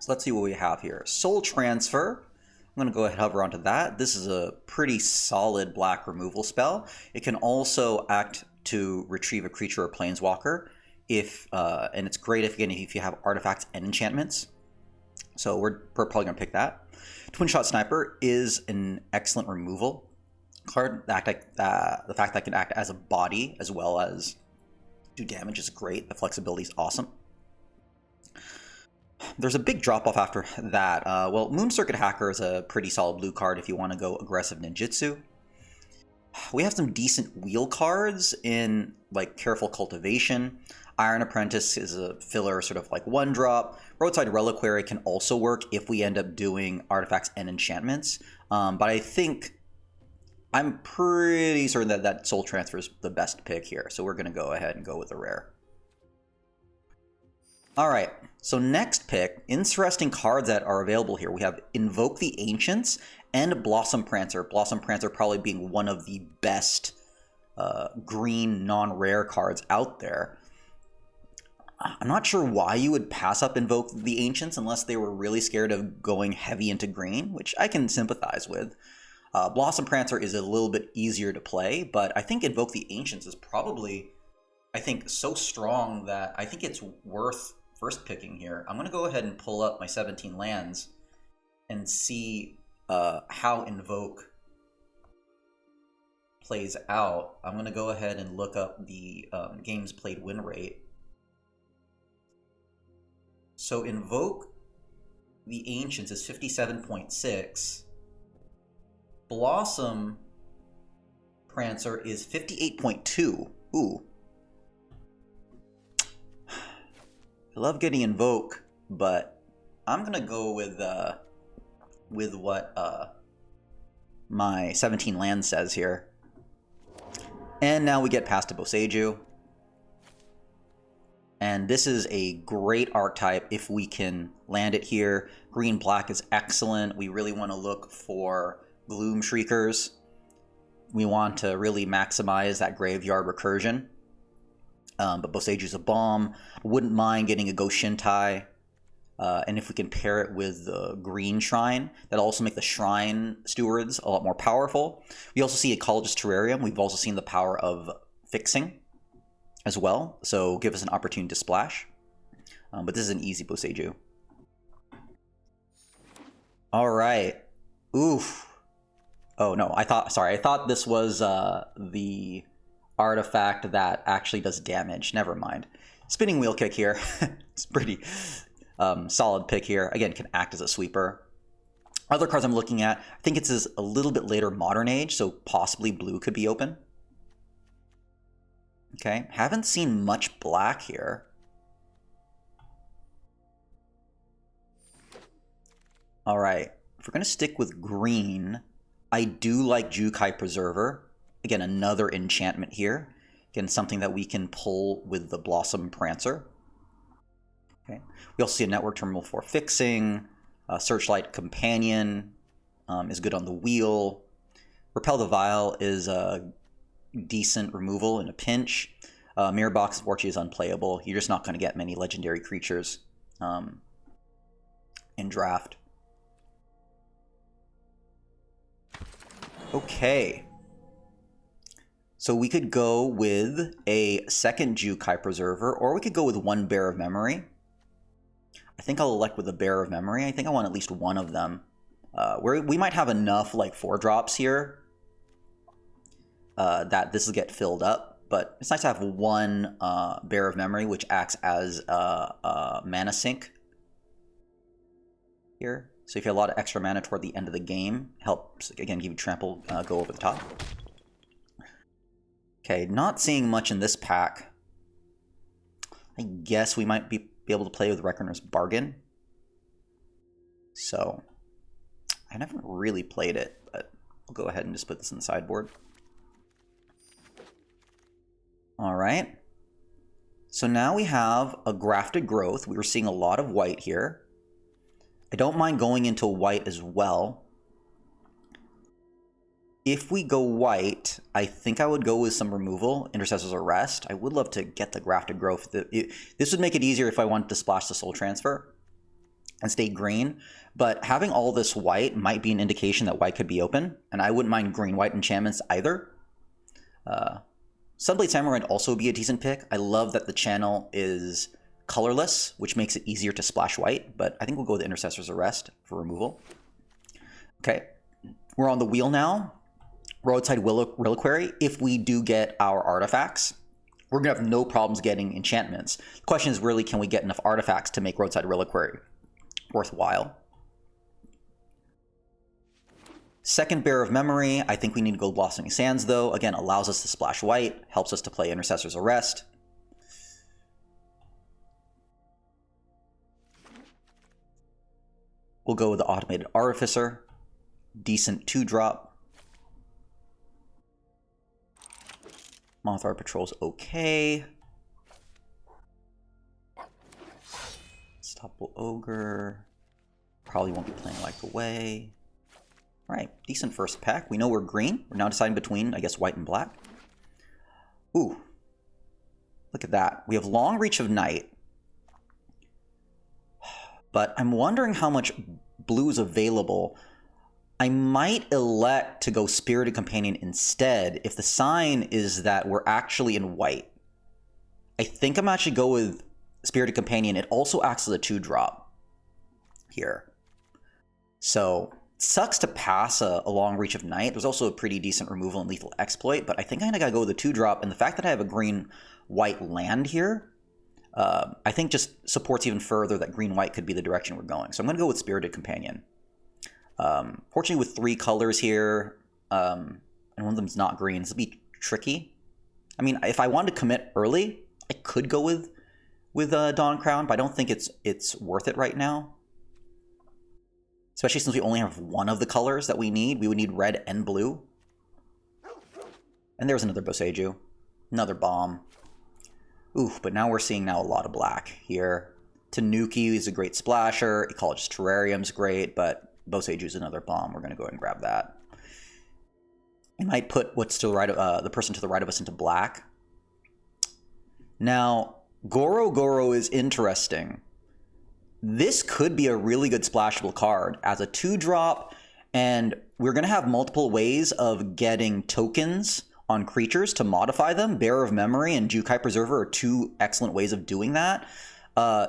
So let's see what we have here. Soul Transfer. I'm going to go ahead and hover onto that. This is a pretty solid black removal spell. It can also act to retrieve a creature or planeswalker, and it's great if you have artifacts and enchantments. So we're probably going to pick that. Twin Shot Sniper is an excellent removal card. The fact that it can act as a body as well as do damage is great. The flexibility is awesome. There's a big drop-off after that. Well, Moon Circuit Hacker is a pretty solid blue card if you want to go aggressive ninjutsu. We have some decent wheel cards in like Careful Cultivation. Iron Apprentice is a filler sort of like 1-drop. Roadside Reliquary can also work if we end up doing artifacts and enchantments. But I think I'm pretty certain that Soul Transfer is the best pick here. So we're going to go ahead and go with the rare. All right, so next pick, interesting cards that are available here. We have Invoke the Ancients and Blossom Prancer. Blossom Prancer probably being one of the best green non-rare cards out there. I'm not sure why you would pass up Invoke the Ancients unless they were really scared of going heavy into green, which I can sympathize with. Blossom Prancer is a little bit easier to play, but I think Invoke the Ancients is probably, I think, so strong that I think it's worth first picking here. I'm going to go ahead and pull up my 17 lands and see how Invoke plays out. I'm going to go ahead and look up the games played win rate. So Invoke the Ancients is 57.6. Blossom Prancer is 58.2. Ooh. I love getting Invoke, but I'm gonna go with what my 17 land says here. And now we get past to Boseiju. And this is a great archetype if we can land it here. Green-black is excellent. We really want to look for Gloom Shriekers. We want to really maximize that graveyard recursion. But Boseiju's a bomb. Wouldn't mind getting a Go Shintai. And if we can pair it with the Green Shrine, that'll also make the Shrine Stewards a lot more powerful. We also see Ecologist Terrarium. We've also seen the power of fixing as well, so give us an opportunity to splash. But this is an easy Boseiju. All right. Oof. Oh no, I thought this was the artifact that actually does damage. Never mind. Spinning Wheel Kick here. It's pretty solid pick here. Again, can act as a sweeper. Other cards I'm looking at, I think it's a little bit later Modern Age, so possibly blue could be open. Okay, haven't seen much black here. All right, if we're going to stick with green, I do like Jukai Preserver. Again, another enchantment here. Again, something that we can pull with the Blossom Prancer. Okay, we also see a Network Terminal for fixing. Searchlight Companion is good on the wheel. Repel the Vile is a decent removal in a pinch. Mirror Box unfortunately is unplayable. You're just not going to get many legendary creatures in draft. Okay. So we could go with a second Jukai Preserver, or we could go with one Bear of Memory. I think I'll elect with a Bear of Memory. I think I want at least one of them. We might have enough like 4-drops here that this will get filled up, but it's nice to have one Bear of Memory, which acts as a mana sink here. So if you have a lot of extra mana toward the end of the game, helps, again, give you trample, go over the top. Okay, not seeing much in this pack. I guess we might be able to play with Reckoner's Bargain. So, I haven't really played it, but I'll go ahead and just put this in the sideboard. Alright. So now we have a Grafted Growth. We were seeing a lot of white here. I don't mind going into white as well. If we go white, I think I would go with some removal, Intercessor's Arrest. I would love to get the Grafted Growth. This would make it easier if I wanted to splash the Soul Transfer. and stay green. But having all this white might be an indication that white could be open, and I wouldn't mind green-white enchantments either. Sunblade Samurai would also be a decent pick. I love that the channel is colorless, which makes it easier to splash white, but I think we'll go with Intercessor's Arrest for removal. Okay, we're on the wheel now. Roadside Reliquary. If we do get our artifacts, we're going to have no problems getting enchantments. The question is really, can we get enough artifacts to make Roadside Reliquary worthwhile? Second Bear of Memory, I think we need to go Blossoming Sands though. Again, allows us to splash white, helps us to play Intercessor's Arrest. We'll go with the Automated Artificer. Decent 2-drop. Mothra Patrol's okay. Unstoppable Ogre. Probably won't be playing Light Away. Alright, decent first pack. We know we're green. We're now deciding between, I guess, white and black. Ooh. Look at that. We have Long Reach of Night. But I'm wondering how much blue is available. I might elect to go Spirited Companion instead if the sign is that we're actually in white. I think I'm actually go with Spirited Companion. It also acts as a 2-drop here. So sucks to pass a Long Reach of Night. There's also a pretty decent removal and Lethal Exploit, but I think I kind of gotta go with the 2-drop, and the fact that I have a green-white land here, I think just supports even further that green-white could be the direction we're going. So I'm gonna go with Spirited Companion. Fortunately with 3 colors here, and one of them's not green, this will be tricky. I mean, if I wanted to commit early, I could go with Dawn Crown, but I don't think it's worth it right now. Especially since we only have one of the colors that we need. We would need red and blue. And there's another Boseiju. Another bomb. Oof, but now we're seeing a lot of black here. Tanuki is a great splasher. Ecologist Terrarium's great, but Boseiju's another bomb. We're going to go ahead and grab that. It might put what's to the right of the person to the right of us into black. Now, Goro Goro is interesting. This could be a really good splashable card as a 2-drop, and we're going to have multiple ways of getting tokens on creatures to modify them. Bearer of Memory and Jukai Preserver are 2 excellent ways of doing that.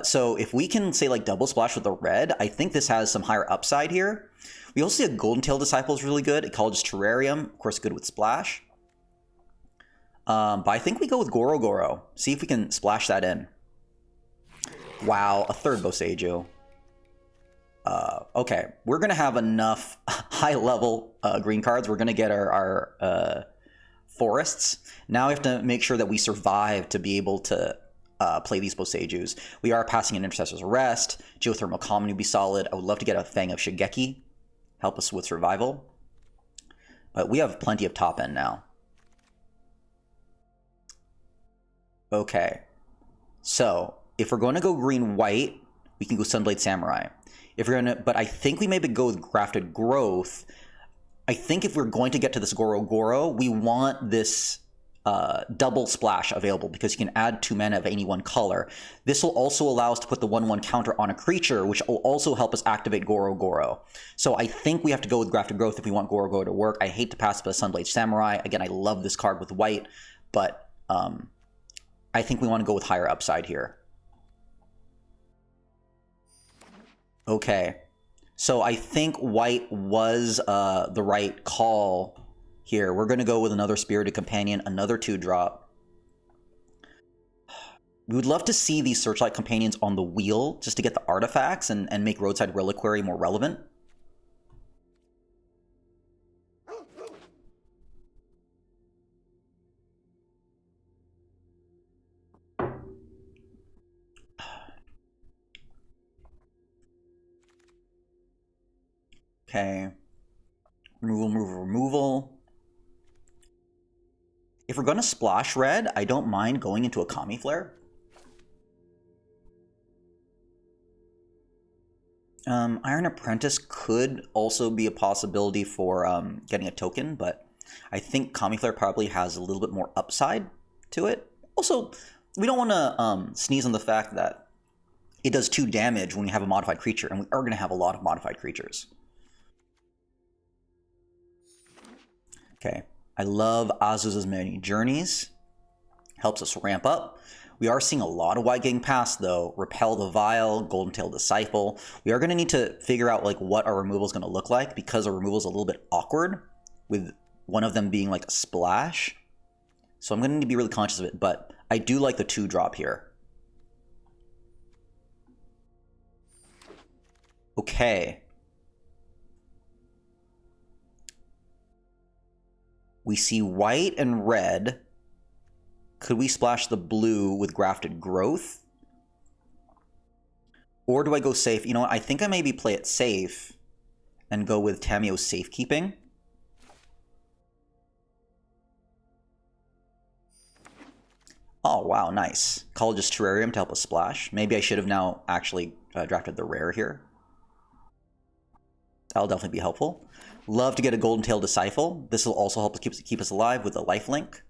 So if we can, say, like double splash with the red, I think this has some higher upside here. We also see a Golden Tail Disciple is really good. Ecologist Terrarium, of course, good with splash. But I think we go with Goro Goro. See if we can splash that in. Wow, a 3rd Boseiju. Okay, we're going to have enough high-level green cards. We're going to get our forests. Now we have to make sure that we survive to be able to play these Boseijus. We are passing an Intercessor's Arrest. Geothermal Common would be solid. I would love to get a Fang of Shigeki. Help us with survival. But we have plenty of top end now. Okay, so if we're going to go green-white, we can go Sunblade Samurai. If we're going to, but I think we maybe go with Grafted Growth. I think if we're going to get to this Goro Goro, we want this double splash available because you can add 2 mana of any one color. This will also allow us to put the 1/1 counter on a creature, which will also help us activate Goro Goro. So I think we have to go with Grafted Growth if we want Goro Goro to work. I hate to pass up a Sunblade Samurai. Again, I love this card with white, but I think we want to go with higher upside here. Okay, so I think white was the right call here. We're going to go with another Spirited Companion, another 2-drop. We would love to see these Searchlight Companions on the wheel just to get the artifacts and make Roadside Reliquary more relevant. Okay. Removal. If we're going to splash red, I don't mind going into a Kami Flare. Iron Apprentice could also be a possibility for getting a token, but I think Kami Flare probably has a little bit more upside to it. Also, we don't want to sneeze on the fact that it does 2 damage when we have a modified creature, and we are going to have a lot of modified creatures. Okay, I love Azuz's Many Journeys. Helps us ramp up. We are seeing a lot of white getting passed, though. Repel the Vile, Golden Tail Disciple. We are going to need to figure out like what our removal is going to look like, because our removal is a little bit awkward, with one of them being like a splash. So I'm going to need to be really conscious of it, but I do like the 2-drop here. Okay. We see white and red. Could we splash the blue with Grafted Growth? Or do I go safe? You know what? I think I maybe play it safe and go with Tamiyo's Safekeeping. Oh, wow, nice. College's Terrarium to help us splash. Maybe I should have now actually drafted the rare here. That'll definitely be helpful. Love to get a Golden Tail Disciple. This will also help us keep us alive with the lifelink.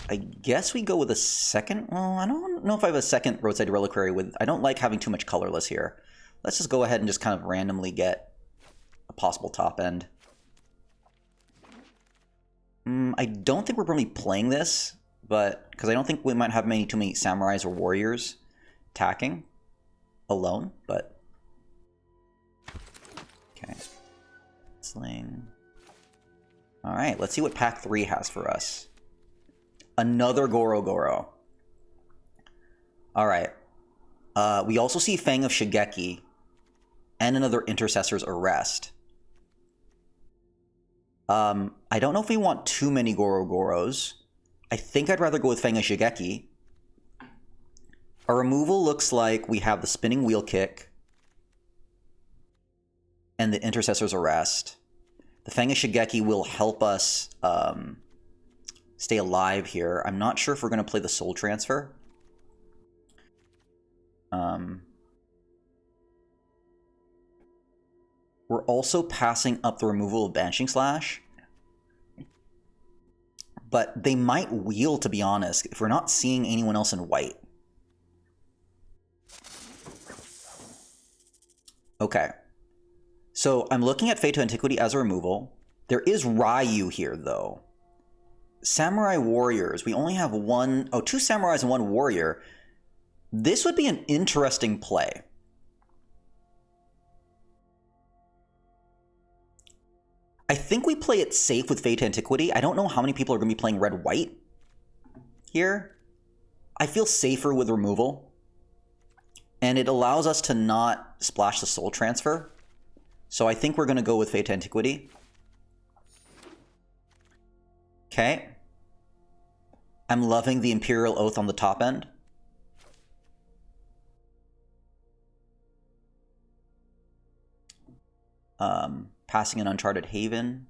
I guess we go with a second. Well, I don't know if I have a second Roadside Reliquary with. I don't like having too much colorless here. Let's just go ahead and just kind of randomly get a possible top end. I don't think we're probably playing this, but because I don't think we might have too many samurais or warriors attacking alone. But okay, sling. All right, let's see what pack 3 has for us. Another Goro Goro. All right. We also see Fang of Shigeki and another Intercessor's Arrest. I don't know if we want too many Goro Goros. I think I'd rather go with Fang of Shigeki. Our removal looks like we have the Spinning Wheel Kick and the Intercessor's Arrest. The Fang of Shigeki will help us stay alive here. I'm not sure if we're going to play the Soul Transfer. We're also passing up the removal of Banishing Slash. But they might wheel, to be honest, if we're not seeing anyone else in white. Okay. So I'm looking at Fate to Antiquity as a removal. There is Ryu here, though. Samurai Warriors. We only have 2 Samurais and 1 Warrior. This would be an interesting play. I think we play it safe with Fate to Antiquity. I don't know how many people are going to be playing red-white here. I feel safer with removal. And it allows us to not splash the Soul Transfer. So I think we're going to go with Fate to Antiquity. Okay. I'm loving the Imperial Oath on the top end. Passing an Uncharted Haven.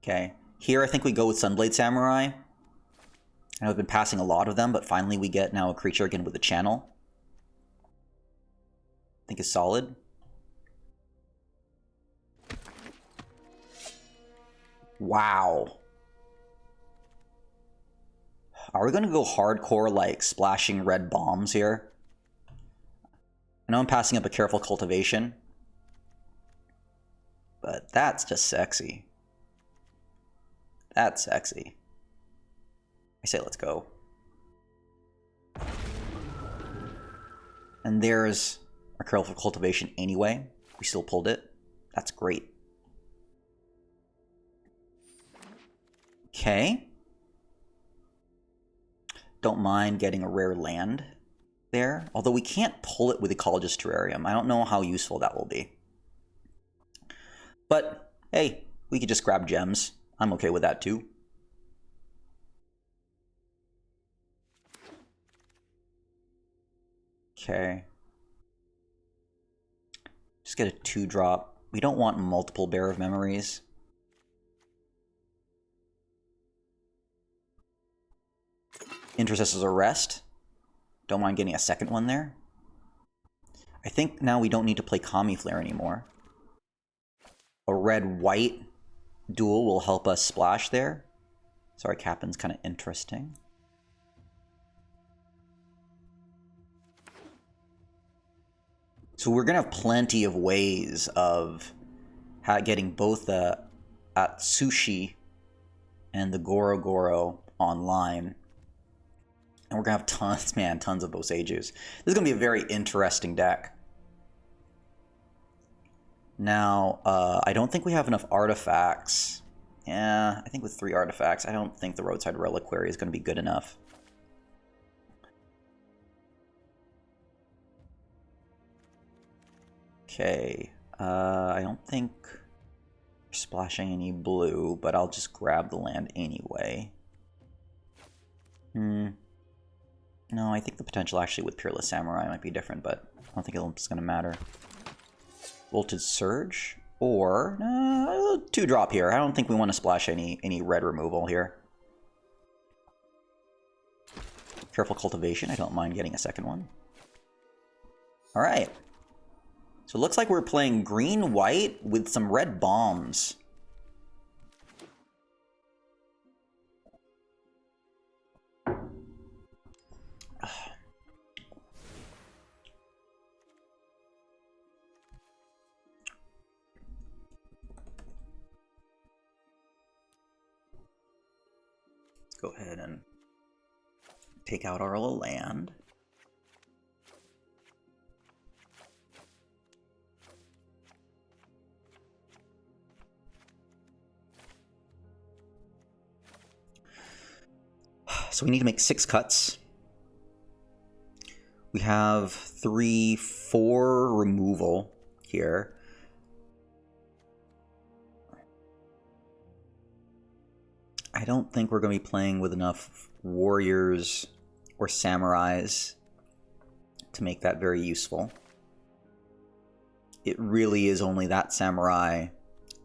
Okay. Here I think we go with Sunblade Samurai. I know I've been passing a lot of them, but finally we get now a creature again with a channel. I think is solid. Wow. Are we going to go hardcore, like, splashing red bombs here? I know I'm passing up a Careful Cultivation. But that's just sexy. That's sexy. I say let's go. And there's our Careful Cultivation anyway. We still pulled it. That's great. Okay. Don't mind getting a rare land there. Although we can't pull it with Ecologists Terrarium. I don't know how useful that will be. But, hey, we could just grab gems. I'm okay with that too. Okay. Just get a 2-drop. We don't want multiple Bear of Memories. Intercessor's Arrest. Don't mind getting a second one there. I think now we don't need to play Kami Flare anymore. A red-white. duel will help us splash there. Sorry, Captain's kind of interesting. So we're going to have plenty of ways of getting both the Atsushi and the Goro Goro online. And we're going to have tons, man, tons of Boseijus. This is going to be a very interesting deck. Now, I don't think we have enough artifacts. Yeah, I think with 3 artifacts, I don't think the Roadside Reliquary is going to be good enough. Okay, I don't think we're splashing any blue, but I'll just grab the land anyway. No, I think the potential actually with Peerless Samurai might be different, but I don't think it's going to matter. Voltage Surge, or 2-drop here. I don't think we want to splash any red removal here. Careful Cultivation, I don't mind getting a second one. Alright. So it looks like we're playing green-white with some red bombs. Go ahead and take out our little land. So we need to make 6 cuts. We have 3, 4 removal here. I don't think we're going to be playing with enough warriors or samurais to make that very useful. It really is only that samurai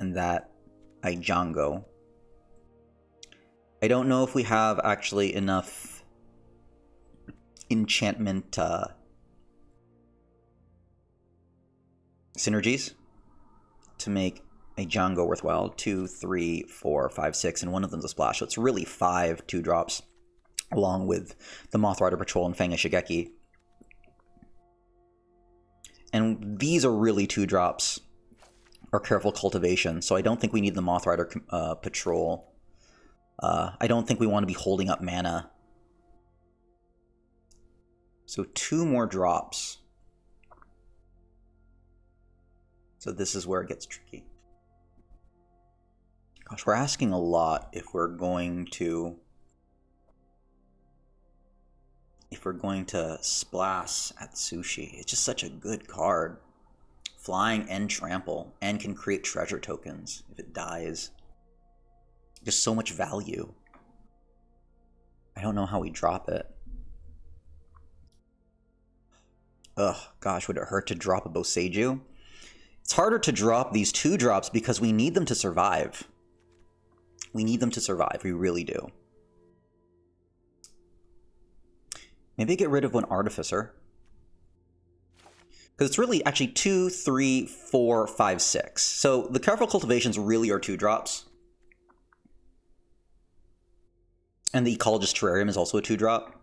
and that Aijango. I don't know if we have actually enough enchantment synergies to make a Django worthwhile. 2, 3, 4, 5, 6, and one of them's a splash. So it's really 5 2-drops, along with the Moth Rider Patrol and Fanga Shigeki. And these are really 2-drops, or Careful Cultivation. So I don't think we need the Moth Rider Patrol. I don't think we want to be holding up mana. So 2 more drops. So this is where it gets tricky. Gosh, we're asking a lot if we're going to splash Atsushi. It's just such a good card. Flying and trample, and can create treasure tokens if it dies. Just so much value. I don't know how we drop it. Ugh, gosh, would it hurt to drop a Boseiju? It's harder to drop these 2-drops because we need them to survive. We need them to survive, we really do. Maybe get rid of one Artificer. Because it's really actually 2, 3, 4, 5, 6. So the Careful Cultivations really are 2-drops. And the Ecologist Terrarium is also a 2-drop.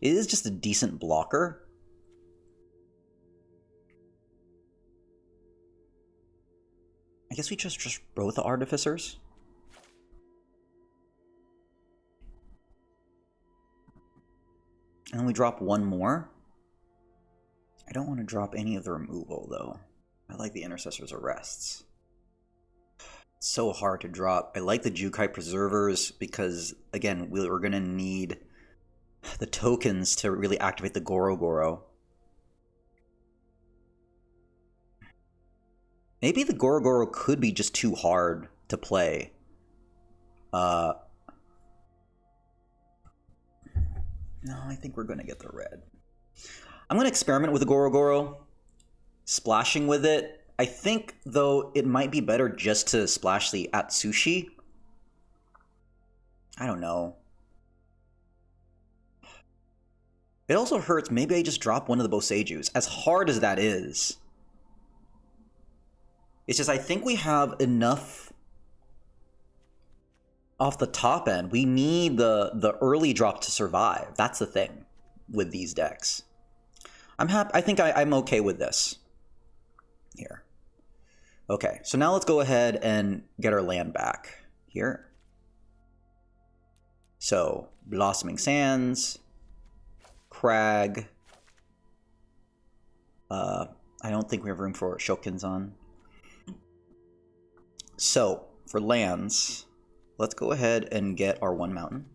It is just a decent blocker. I guess we just both the Artificers. And then we drop one more. I don't want to drop any of the removal, though. I like the Intercessor's Arrests. It's so hard to drop. I like the Jukai Preservers because, again, we're going to need the tokens to really activate the Goro Goro. Maybe the Goro Goro could be just too hard to play. No, I think we're going to get the red. I'm going to experiment with the Goro Goro, splashing with it. I think, though, it might be better just to splash the Atsushi. I don't know. It also hurts. Maybe I just drop one of the Boseijus. As hard as that is, It's just I think we have enough off the top end. We need the early drop to survive. That's the thing with these decks. I'm happy. I think I'm okay with this here. Okay, so now let's go ahead and get our land back here. So Blossoming Sands, Crag. I don't think we have room for Shokunzan. So for lands, let's go ahead and get our one mountain.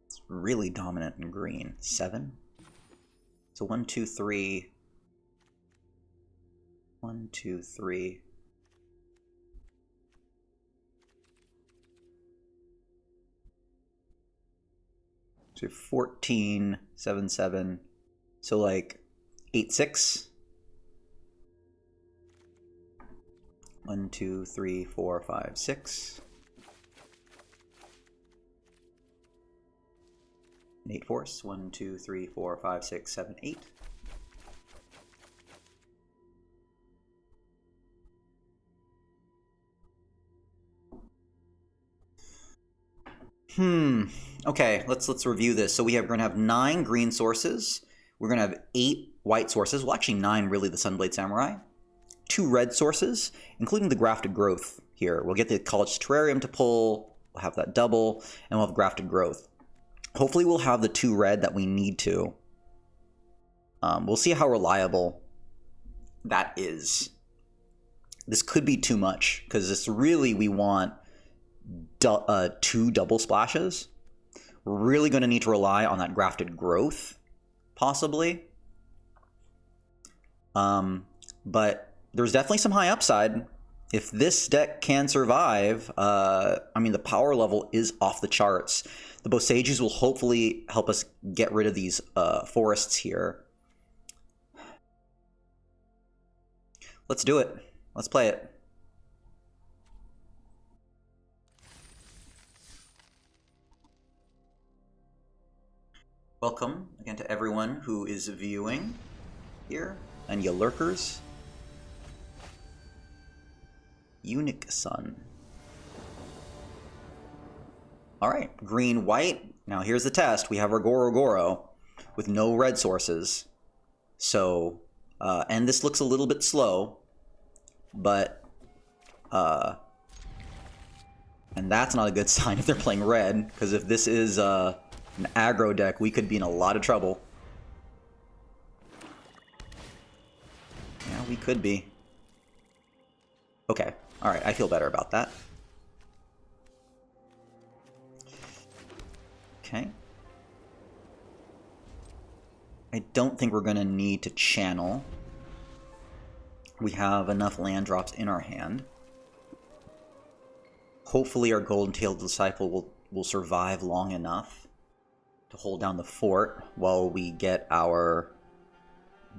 It's really dominant in green. 7. So 1, 2, 3. 1, 2, 3. So 14, 7, 7. So like 8, 6. 1, 2, 3, 4, 5, 6. 8 force. 1, 2, 3, 4, 5, 6, 7, 8. Okay, let's review this. So we're gonna have 9 green sources. We're gonna have 8 white sources. Well, actually 9 really, the Sunblade Samurai. 2 red sources, including the Grafted Growth here. We'll get the College Terrarium to pull. We'll have that double, and we'll have Grafted Growth. Hopefully we'll have the 2 red that we need to. We'll see how reliable that is. This could be too much, because this really, we want 2 double splashes. We're really going to need to rely on that Grafted Growth, possibly. But there's definitely some high upside. If this deck can survive, I mean, the power level is off the charts. The Boseijus will hopefully help us get rid of these forests here. Let's do it. Let's play it. Welcome again to everyone who is viewing here, and you lurkers. Unique Sun. Alright, green, white. Now here's the test. We have our Goro with no red sources. So, and this looks a little bit slow, but, and that's not a good sign if they're playing red, because if this is an aggro deck, we could be in a lot of trouble. Yeah, we could be. Okay, alright, I feel better about that. Okay. I don't think we're going to need to channel. We have enough land drops in our hand. Hopefully our Golden-Tailed Disciple will survive long enough to hold down the fort while we get our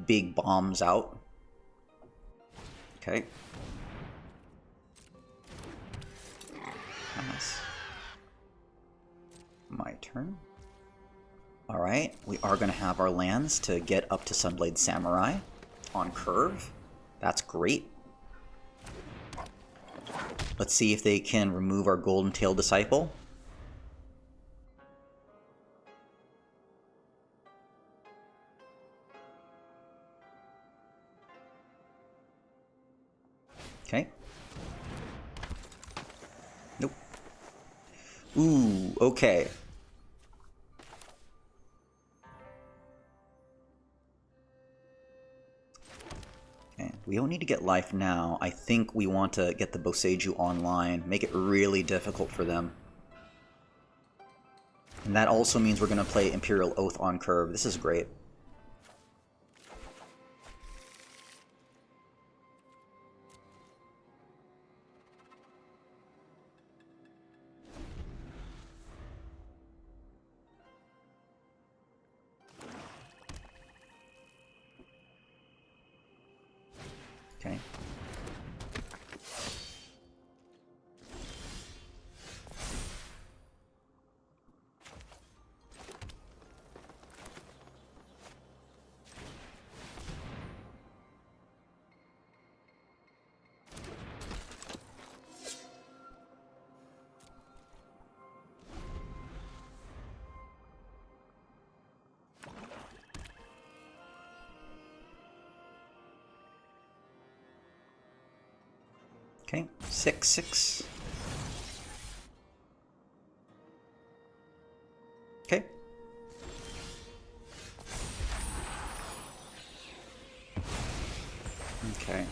big bombs out. Okay. Nice. My turn. Alright, we are going to have our lands to get up to Sunblade Samurai on curve. That's great. Let's see if they can remove our Golden-Tailed Disciple. Okay. Nope. Ooh, okay. Okay, we don't need to get life now. I think we want to get the Boseiju online, make it really difficult for them. And that also means we're going to play Imperial Oath on curve. This is great. Okay. Okay, 6/6. Okay. Okay.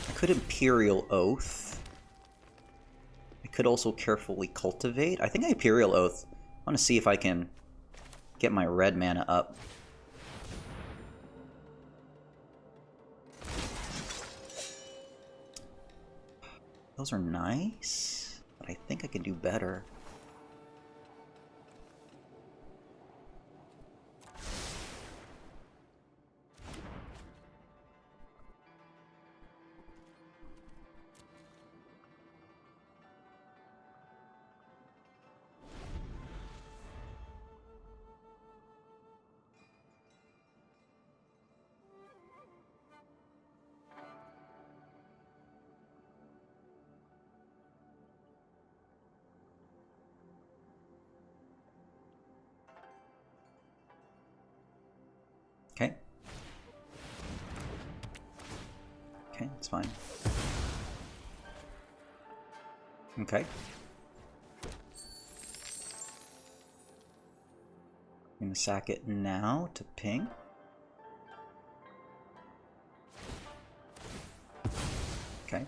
I could Imperial Oath. I could also carefully cultivate. I think I Imperial Oath. I want to see if I can get my red mana up. Those are nice, but I think I can do better. Okay. Okay, it's fine. Okay. I'm gonna sack it now to ping. Okay.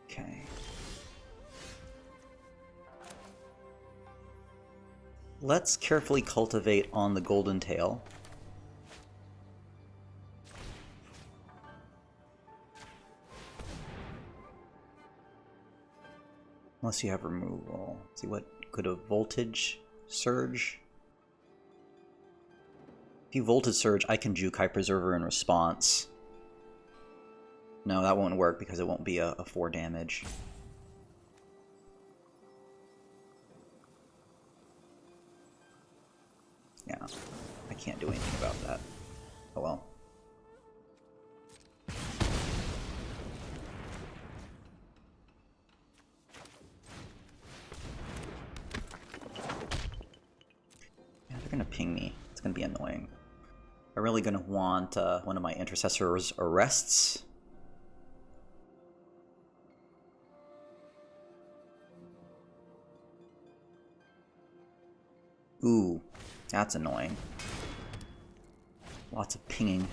Okay. Let's carefully cultivate on the Golden Tail. Unless you have removal. Let's see, what could a Voltage Surge? If you Voltage Surge, I can Jukai Preserver in response. No, that won't work because it won't be a 4 damage. Yeah, I can't do anything about that. Oh well. Yeah, they're gonna ping me. It's gonna be annoying. I'm really gonna want one of my Intercessor's Arrests. Ooh, that's annoying. Lots of pinging.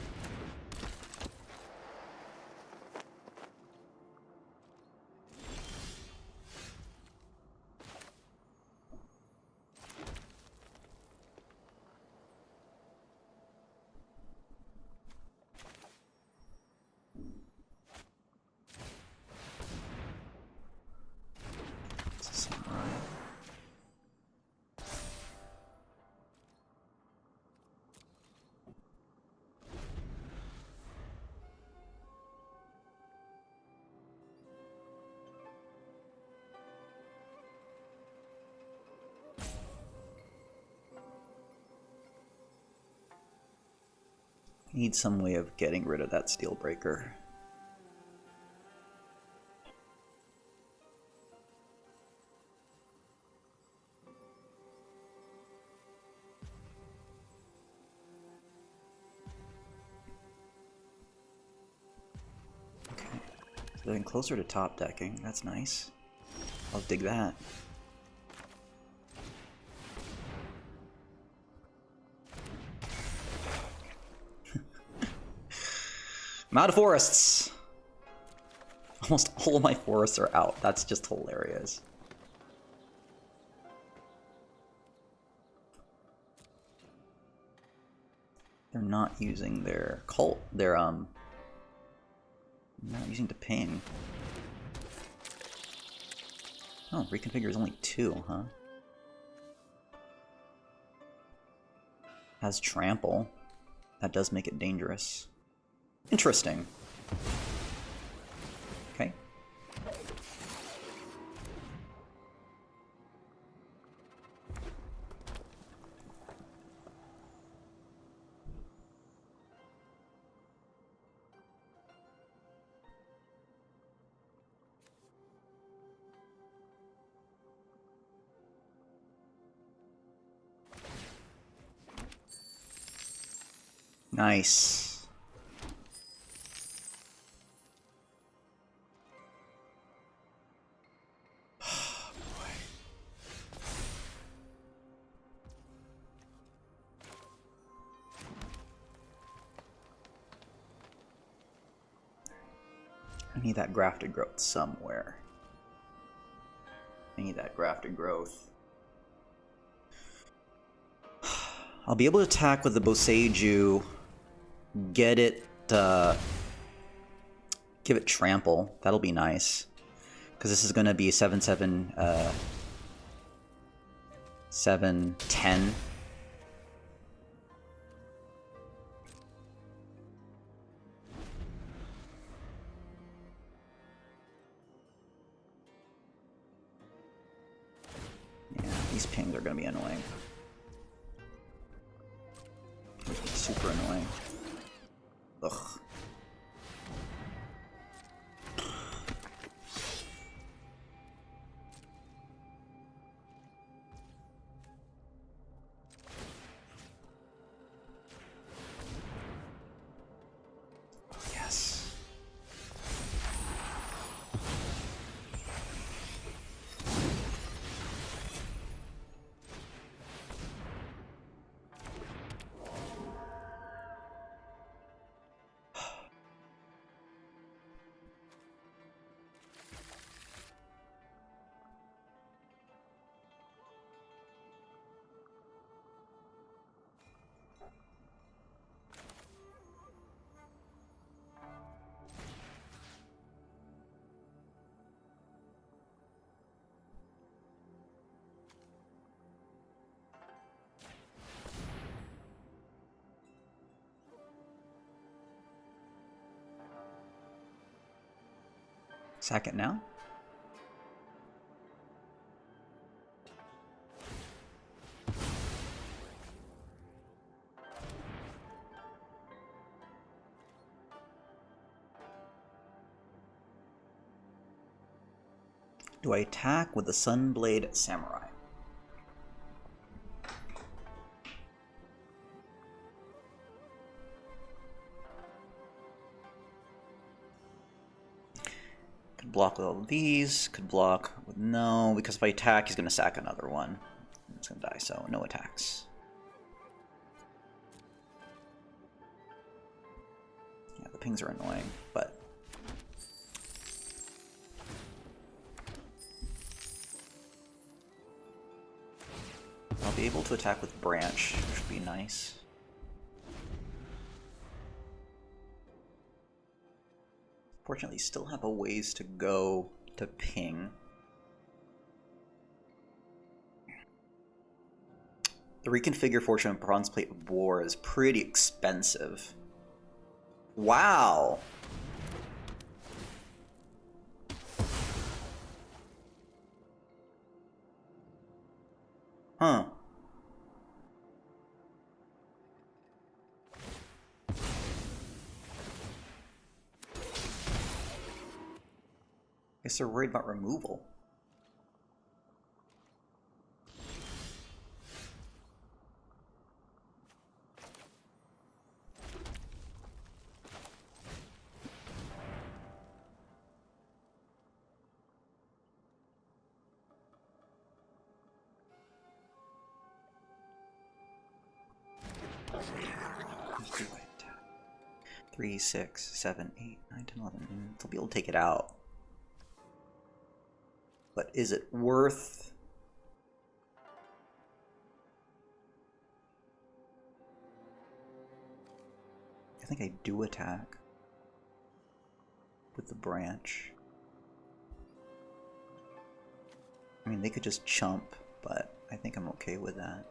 Need some way of getting rid of that Steel Breaker. Okay, so getting closer to top decking. That's nice. I'll dig that. I'm out of forests! Almost all of my forests are out. That's just hilarious. They're not using their cult. They're not using the ping. Oh, reconfigure is only 2, huh? Has trample. That does make it dangerous. Interesting. Okay. Nice. I need that grafted growth somewhere. I need that grafted growth. I'll be able to attack with the Boseiju, get it, give it trample. That'll be nice. Because this is going to be 7/7, 7/10. Yeah, these pings are going to be annoying. Super annoying. Ugh. Yes. Sack it now? Do I attack with the Sunblade Samurai? Could block with all of these, could block with no, because if I attack, he's going to sack another one. It's going to die, so no attacks. Yeah, the pings are annoying, but... I'll be able to attack with Branch, which would be nice. Fortunately, still have a ways to go to ping. The reconfigure Fortune and Bronze Plate of War is pretty expensive. Wow! Huh. Guess they're worried about removal. Do I attack? 3, 6, 7, 8, 9, 10, 11. They'll be able to take it out. But is it worth... I think I do attack with the Branch. I mean, they could just chump, but I think I'm okay with that.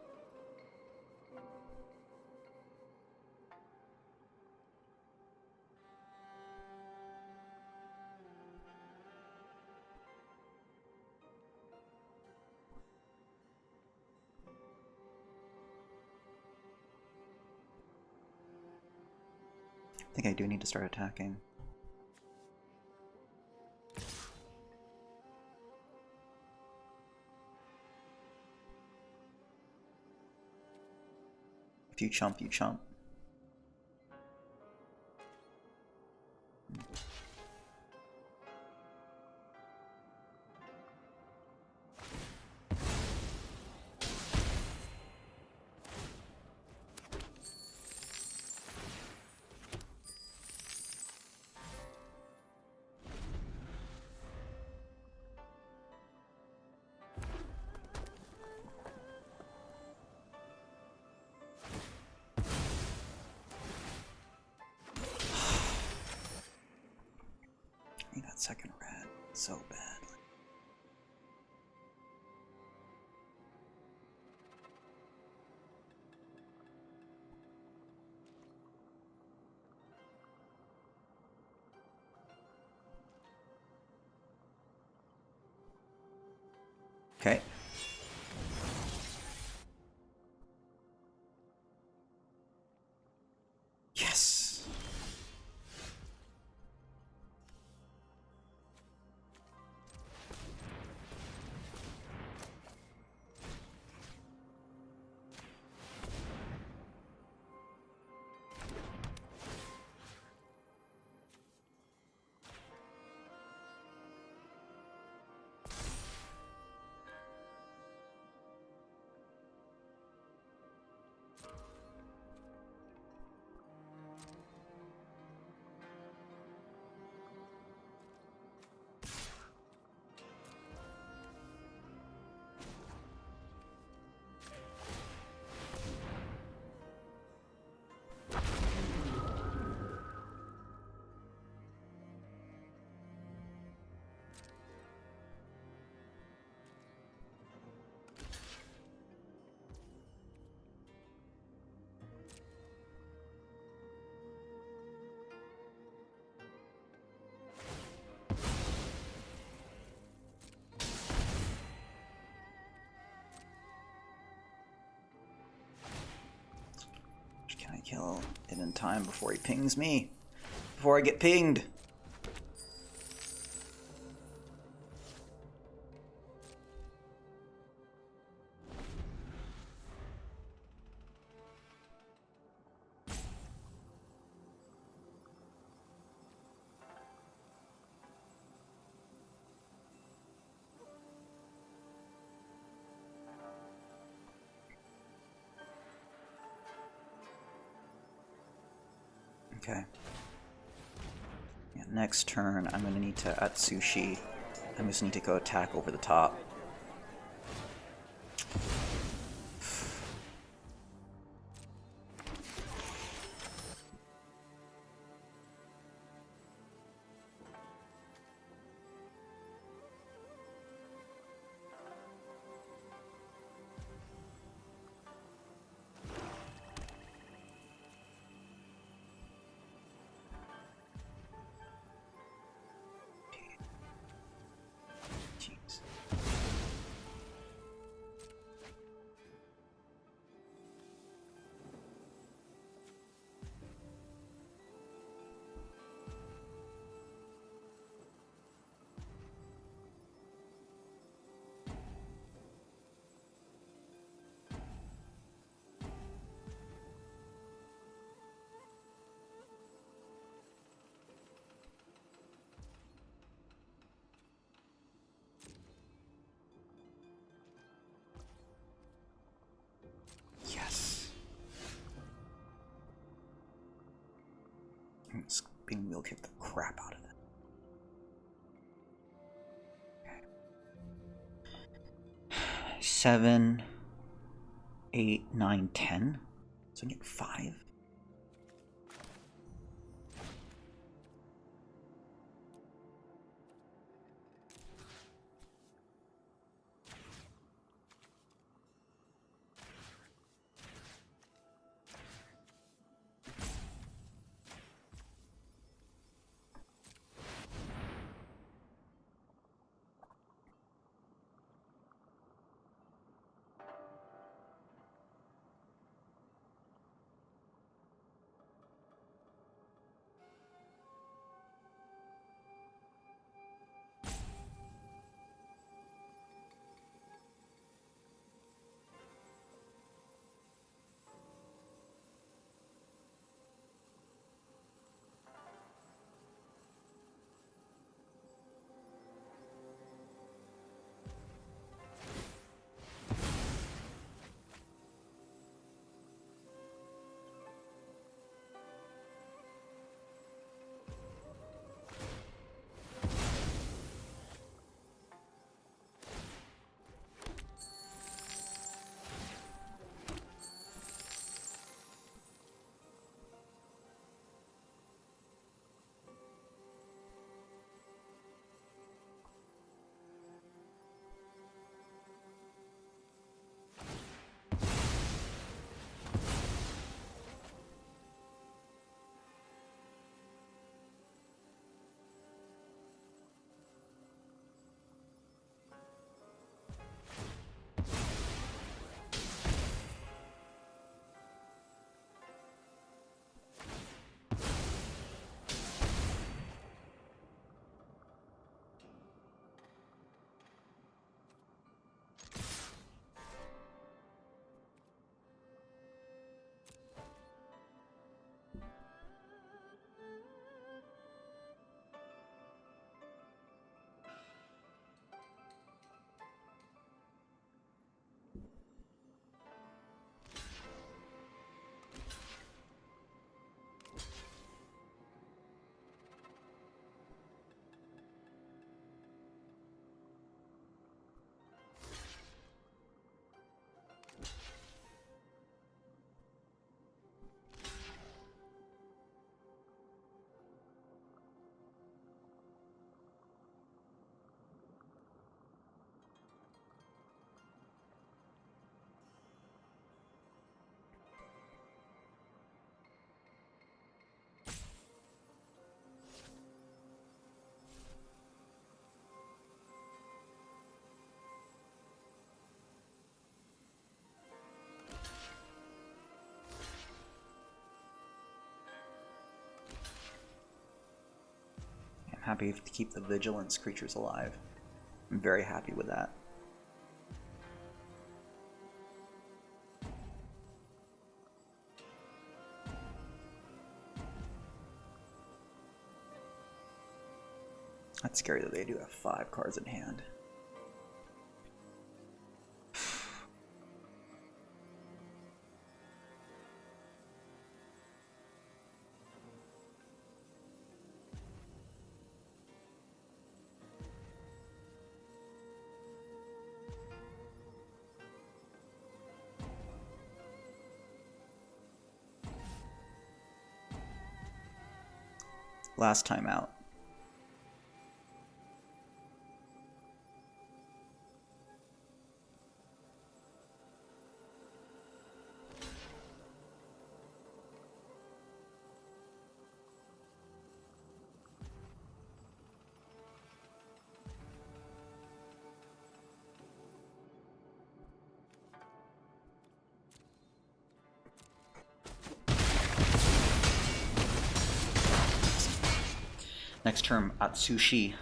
I think I do need to start attacking. If you chump, you chump. second red. So bad. Okay. Yes. Can I kill it in time before he pings me? Before I get pinged? Okay. Yeah, next turn, I'm going to need to Atsushi. I just need to go attack over the top. Jeez. Yes. Spin wheel kick the crap out of it. Okay. 7, 8, 9, 10. So I get 5. Happy to keep the vigilance creatures alive. I'm very happy with that. That's scary that they do have 5 cards in hand. Last time out. Next term, Atsushi.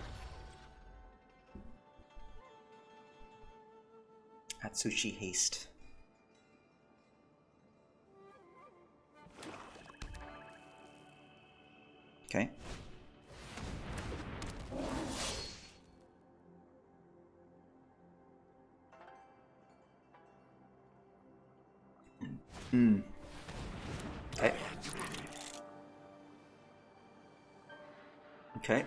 Atsushi Haste. Okay. Okay. Okay.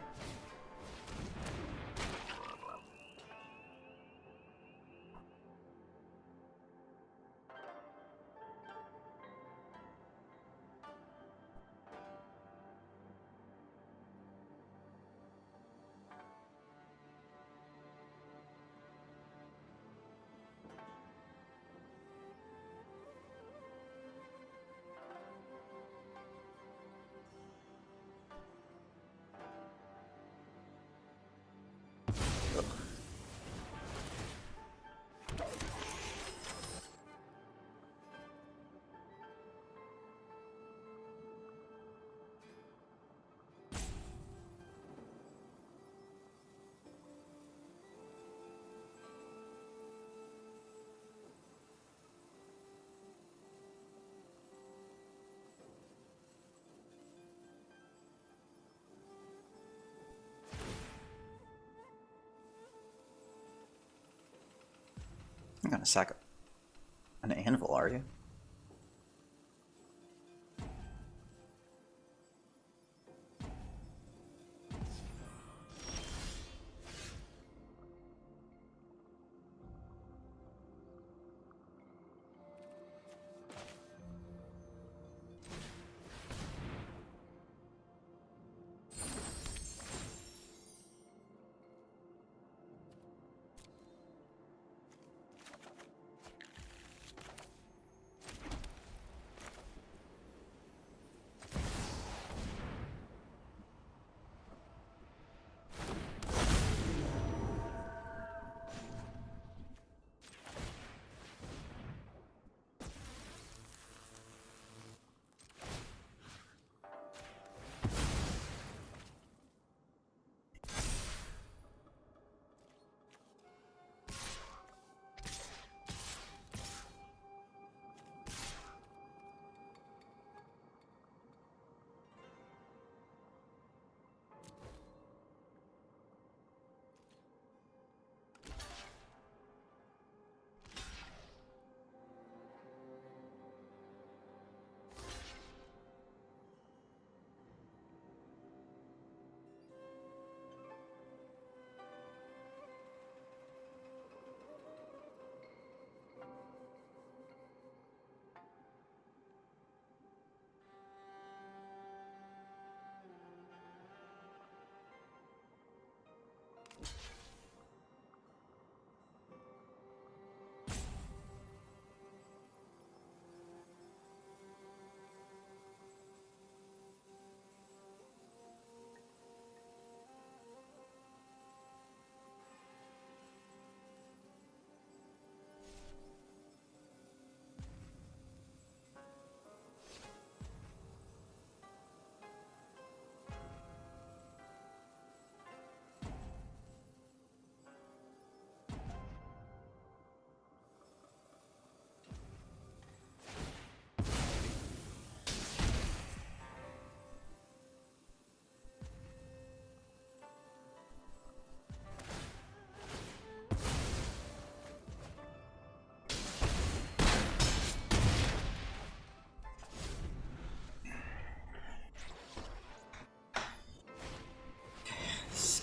You're gonna sack an anvil, are you?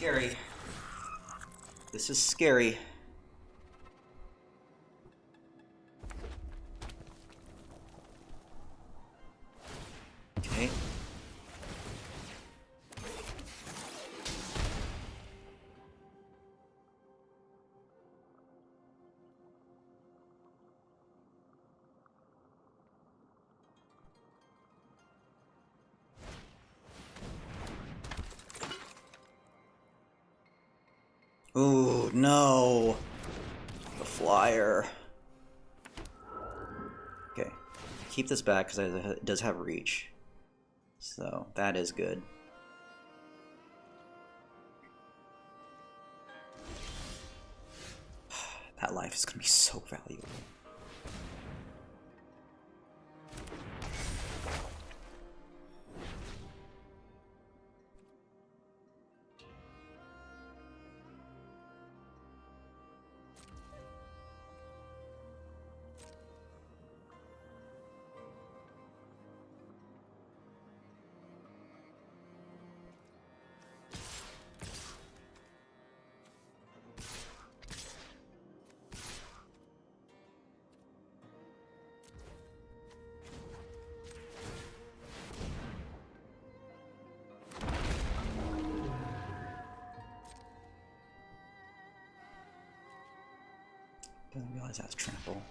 scary. This is scary. Okay. Ooh, no. The flyer. Okay. Keep this back because it does have reach. So, that is good. That life is going to be so valuable. Didn't realize that's trample.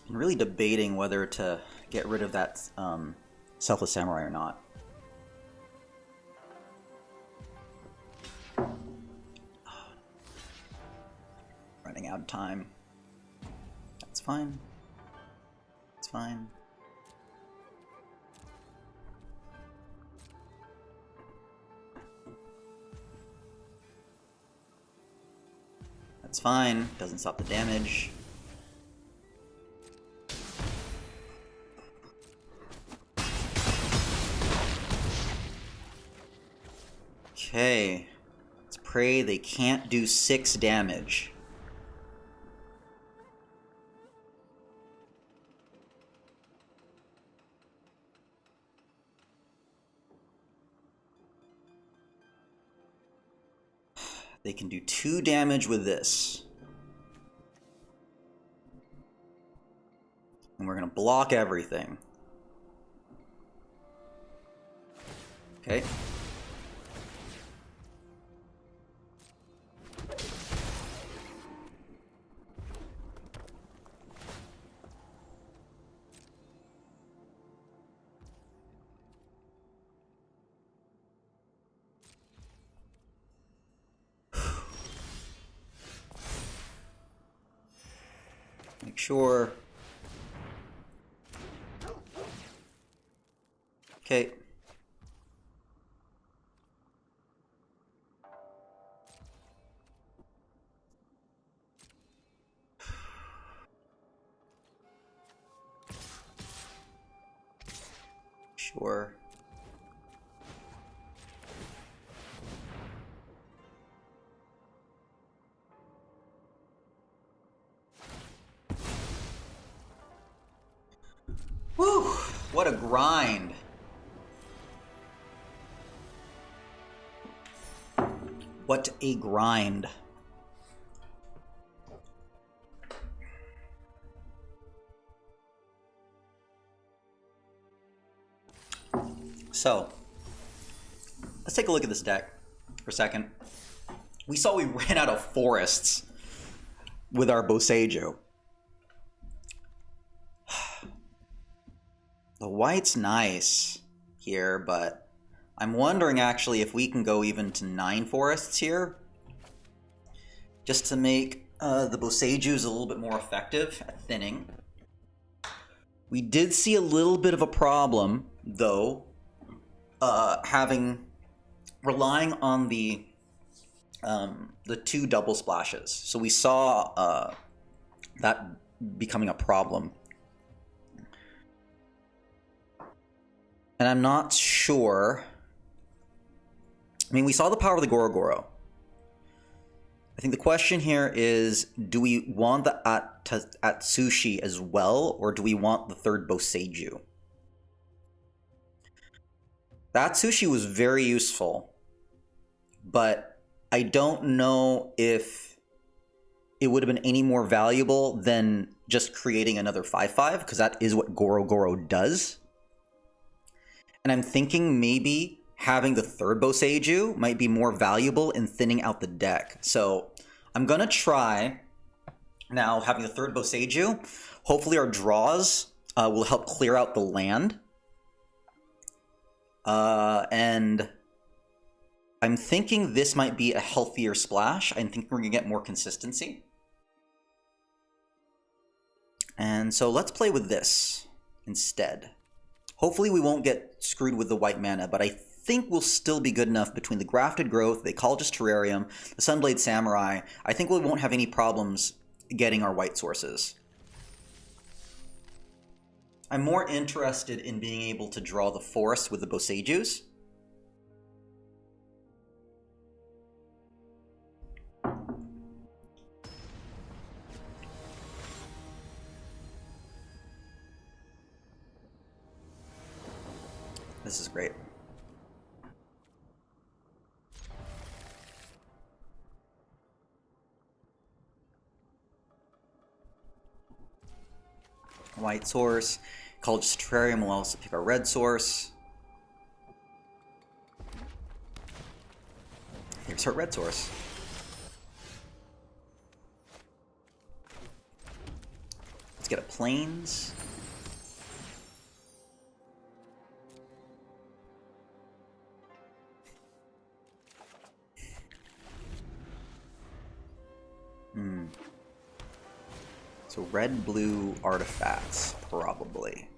I'm really debating whether to get rid of that Selfless Samurai or not. Running out of time. That's fine. It's fine. That's fine. Doesn't stop the damage. Okay, let's pray they can't do 6 damage. They can do 2 damage with this. And we're gonna block everything. Okay. Make sure. Okay. Sure. Whew, what a grind. What a grind. So, let's take a look at this deck for a second. We saw we ran out of forests with our Boseiju. The white's nice here, but I'm wondering actually if we can go even to 9 forests here, just to make the Boseijus a little bit more effective at thinning. We did see a little bit of a problem, though, relying on the 2 double splashes. So we saw that becoming a problem. And I'm not sure. I mean, we saw the power of the Gorogoro. I think the question here is, do we want the Atsushi as well, or do we want the 3rd Boseiju? The Atsushi was very useful, but I don't know if it would have been any more valuable than just creating another 5/5, because that is what Gorogoro does. And I'm thinking maybe having the 3rd Boseiju might be more valuable in thinning out the deck. So I'm going to try now having the 3rd Boseiju. Hopefully our draws will help clear out the land. And I'm thinking this might be a healthier splash. I think we're going to get more consistency. And so let's play with this instead. Hopefully we won't get screwed with the white mana, but I think we'll still be good enough between the Grafted Growth, the Ecologist Terrarium, the Sunblade Samurai. I think we won't have any problems getting our white sources. I'm more interested in being able to draw the forest with the Boseijus. This is great. White source. Ecologist Terrarium will also pick our red source. Here's our red source. Let's get a plains. So red-blue artifacts, probably.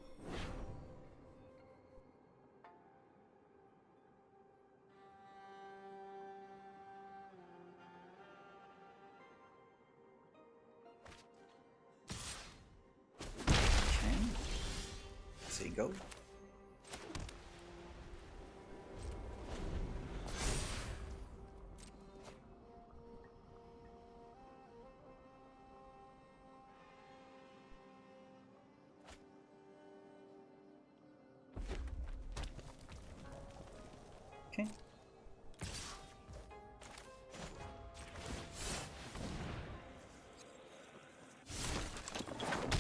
Okay. So you go. Okay.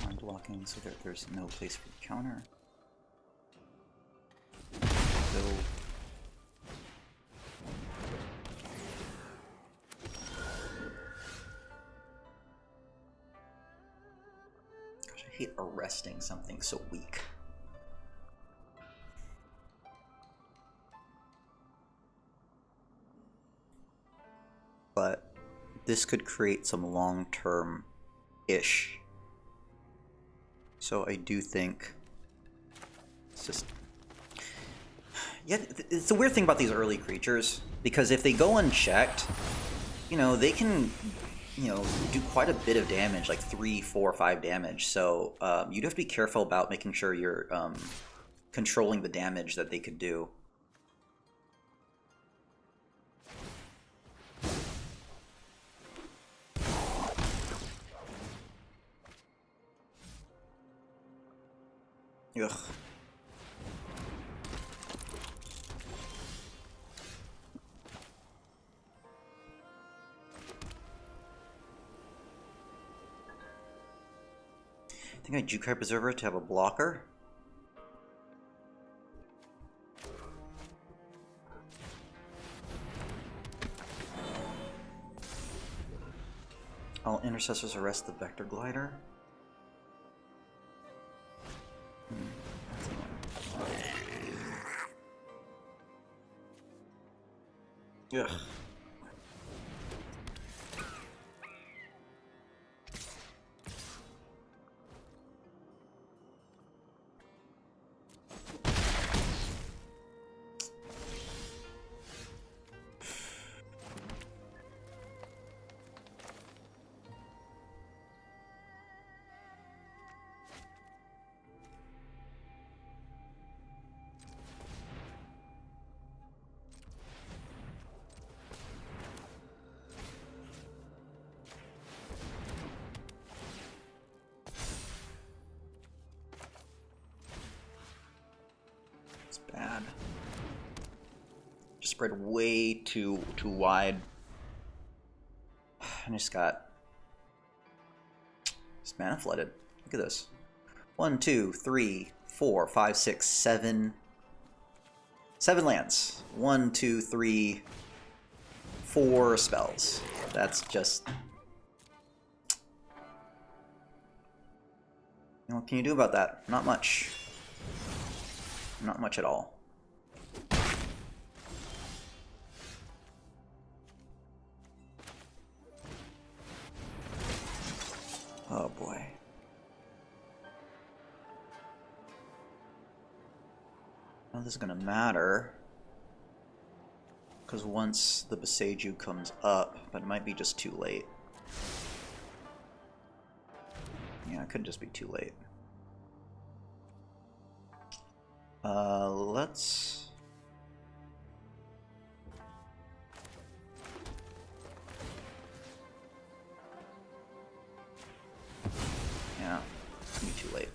I'm blocking so that there's no place for the counter. So gosh, I hate arresting something so weak. But this could create some long-term-ish. So I do think it's just... Yeah, it's the weird thing about these early creatures, because if they go unchecked, you know, they can, you know, do quite a bit of damage, like 3, 4, 5 damage. So you'd have to be careful about making sure you're controlling the damage that they could do. Ugh. think I Jukai Preserver to have a blocker. All intercessors arrest the Vector Glider. Ugh. Bad. Just spread way too wide. I just got mana flooded. Look at this. 1, 2, 3, 4, 5, 6, 7. 7 lands. 1, 2, 3, 4 spells. That's just. What can you do about that? Not much. Not much at all. Oh boy. Now this is gonna matter. Because once the Boseiju comes up, but it might be just too late. Yeah, it could just be too late. Let's... Yeah, it's gonna be too late.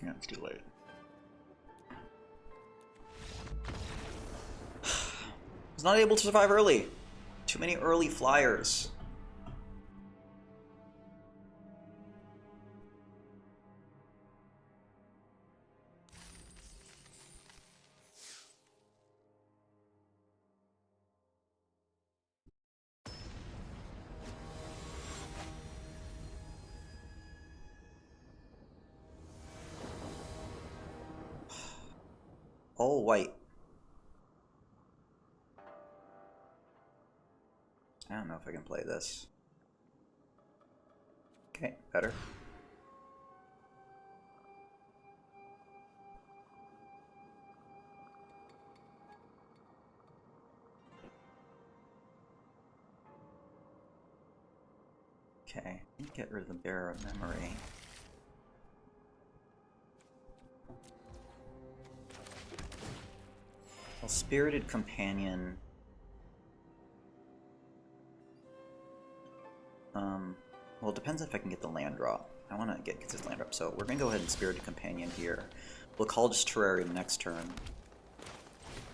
Yeah, it's too late. Was not able to survive early. Too many early flyers. All white. I don't know if I can play this. Okay, better. Okay, get rid of the Bearer of Memory. Well, Spirited Companion. Well, it depends if I can get the land drop. I want to get this land drop, so we're going to go ahead and Spirited Companion here. We'll call just Terrarium next turn.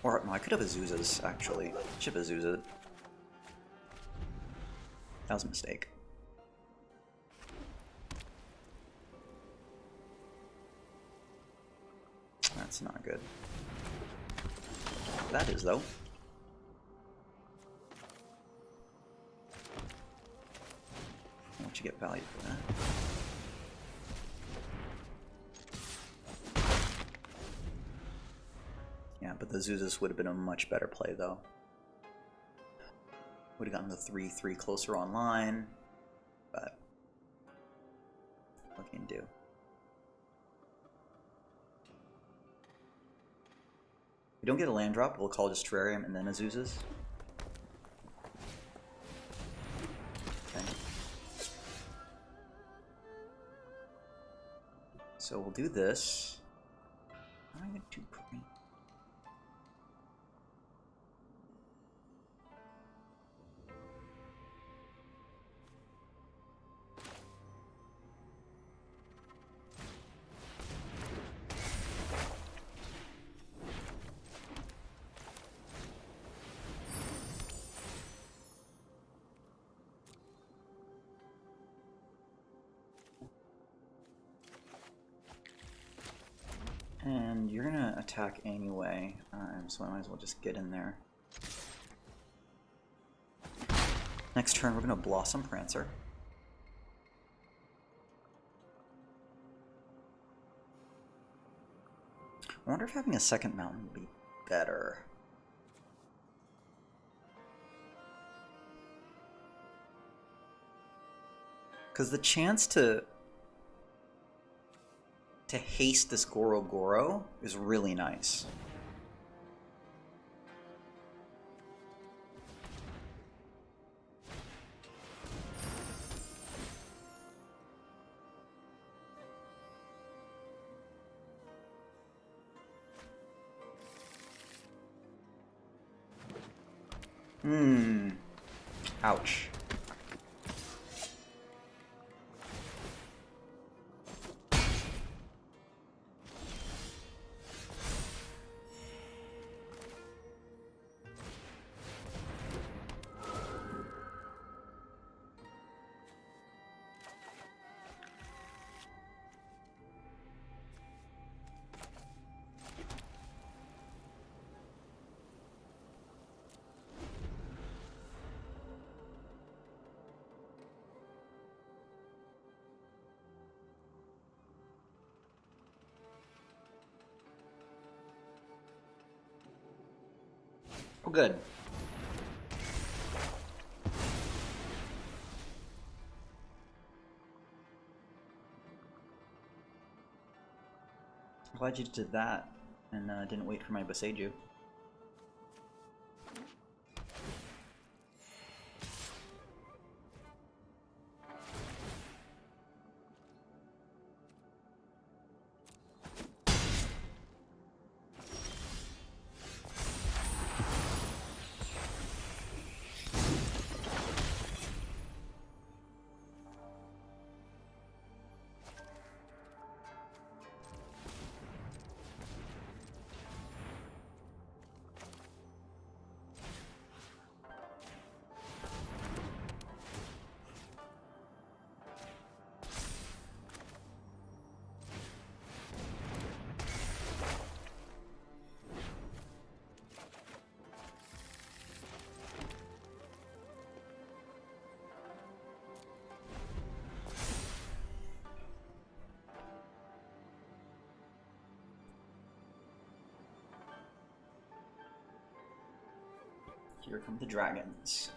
Or, no, I could have Azuzas, actually. I should have Azuza. That was a mistake. That's not good. That is, though. What you get value for that? Yeah, but the Zuzas would have been a much better play, though. Would have gotten the 3/3 closer online, but what can you do? We don't get a land drop, we'll call just Terrarium and then Azuzas. Okay. So we'll do this. I'm gonna do green. you're gonna attack anyway, so I might as well just get in there. Next turn, we're gonna Blossom Prancer. I wonder if having a second mountain would be better. Because the chance to haste this Goro Goro is really nice. Ouch. Oh, good. I'm glad you did that and didn't wait for my Boseiju. Here come the dragons.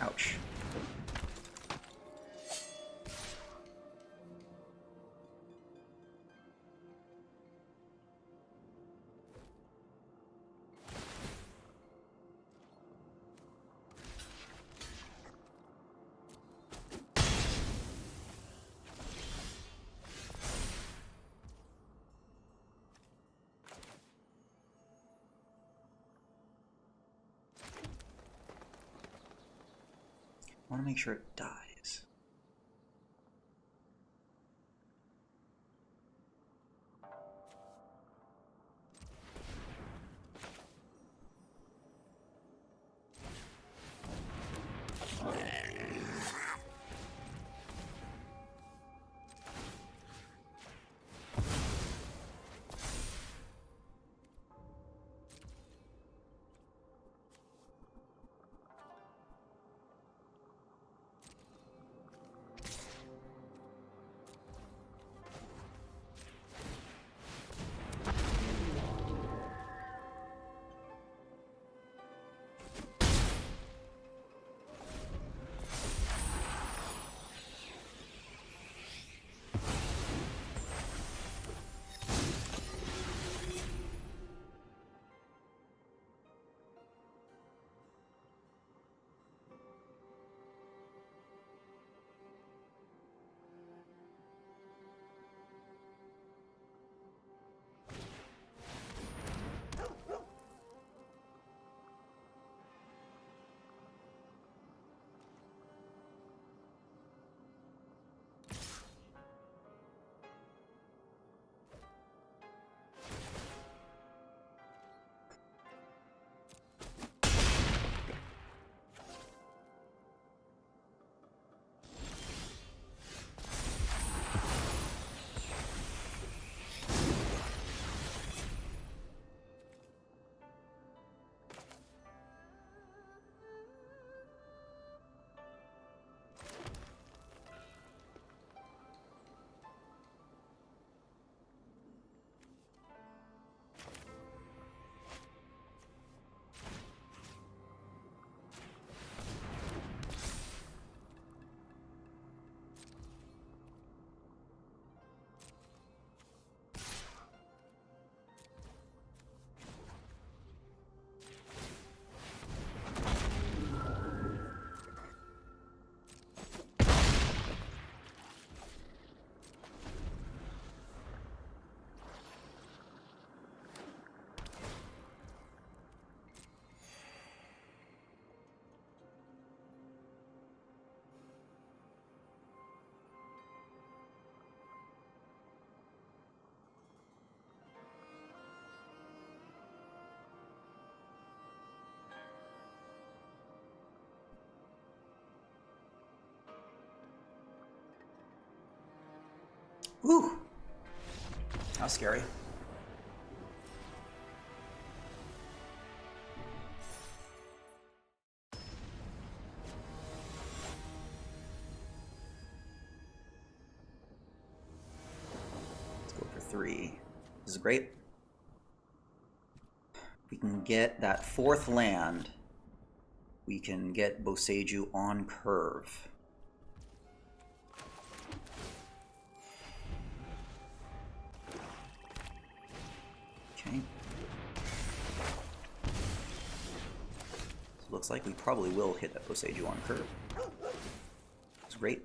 Ouch. I want to make sure it dies. Ooh! That was scary. Let's go for 3. This is great. We can get that 4th land. We can get Boseiju on curve. Okay. So it looks like we probably will hit that Boseiju on curve. It's great.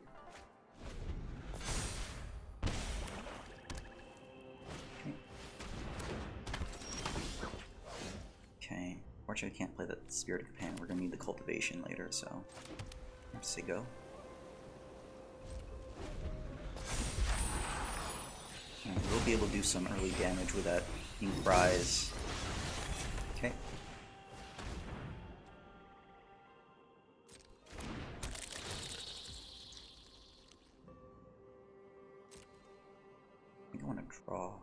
Okay. Fortunately, I can't play the Spirit of Companion. We're going to need the Cultivation later, so I have to say go. And we'll be able to do some early damage with that Ink Prize. Okay. I think I want to draw.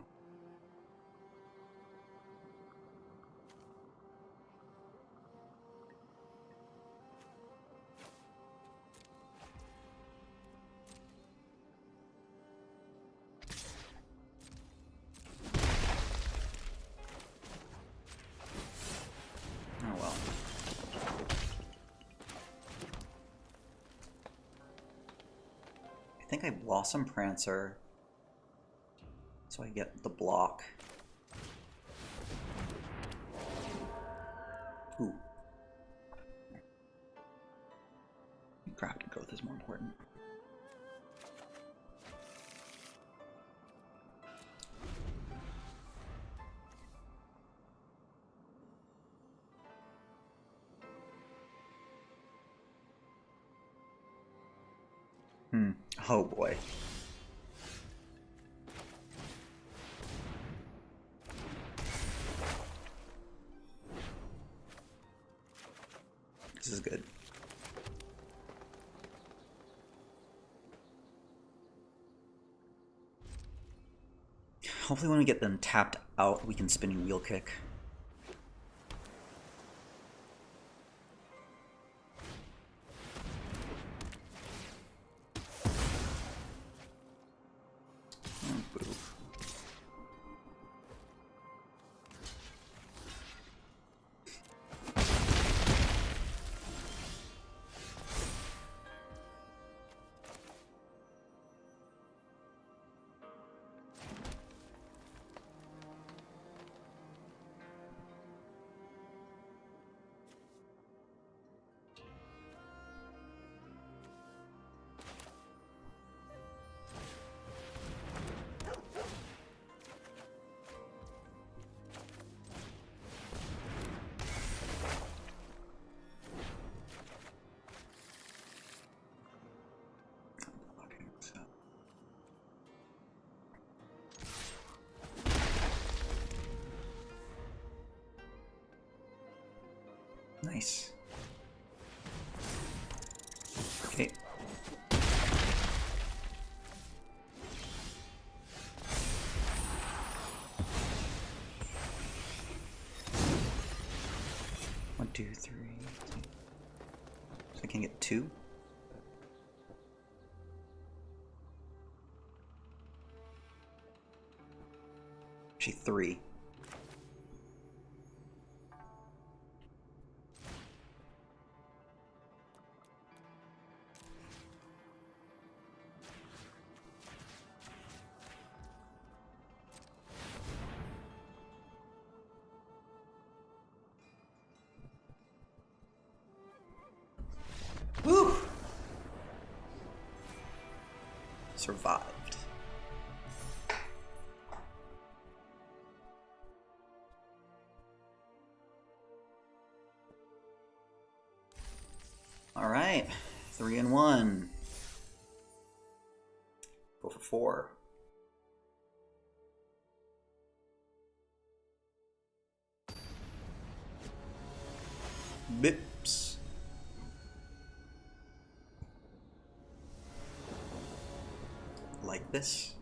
I think I Blossom Prancer, so I get the block. Ooh. Craft and growth is more important. Oh boy. This is good. Hopefully when we get them tapped out, we can Spinning Wheel Kick. Nice. Okay. One, two, three. So I can get 2. Actually 3. Woo! Survived. All right, 3 and 1. Go for 4. Bips. Like this.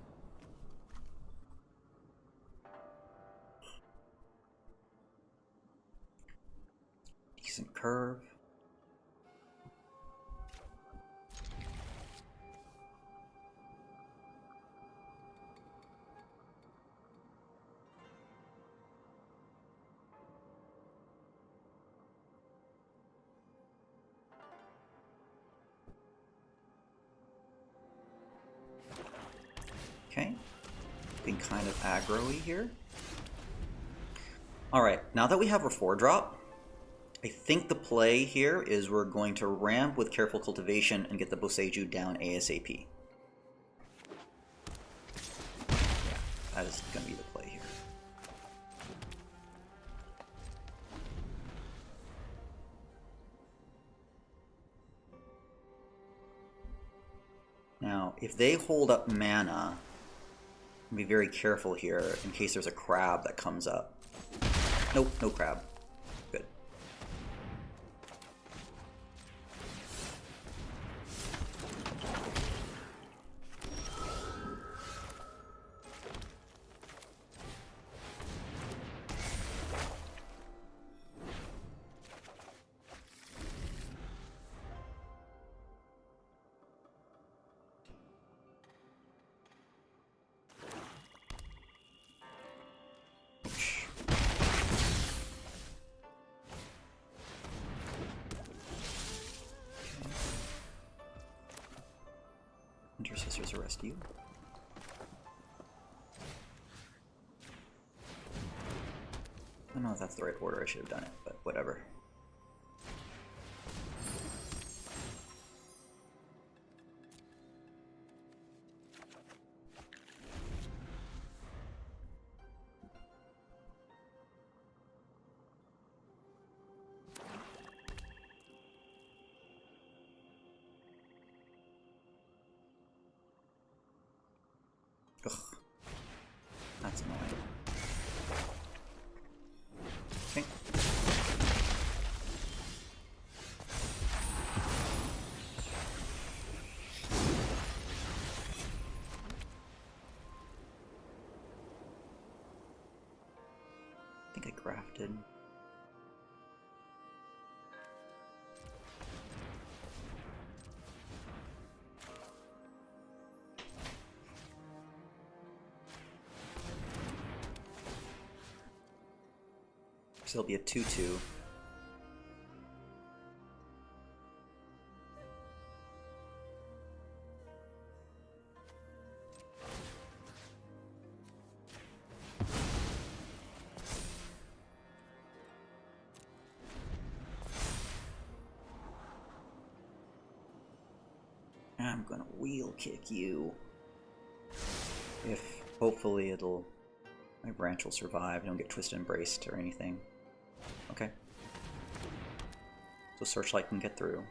curve. Okay, being kind of aggro-y here. Alright, now that we have our 4-drop, I think the play here is we're going to ramp with Careful Cultivation and get the Boseiju down ASAP. Yeah, that is going to be the play here. Now, if they hold up mana, be very careful here in case there's a crab that comes up. Nope, no crab. Good. Intercessors arrest you. I don't know if that's the right order. I should have done it, but whatever. Ugh. That's annoying. Okay. I think I grafted. So it'll be a 2/2. I'm gonna wheel kick you. If hopefully my branch will survive. I don't get twisted and braced or anything. Okay. So Searchlight can get through.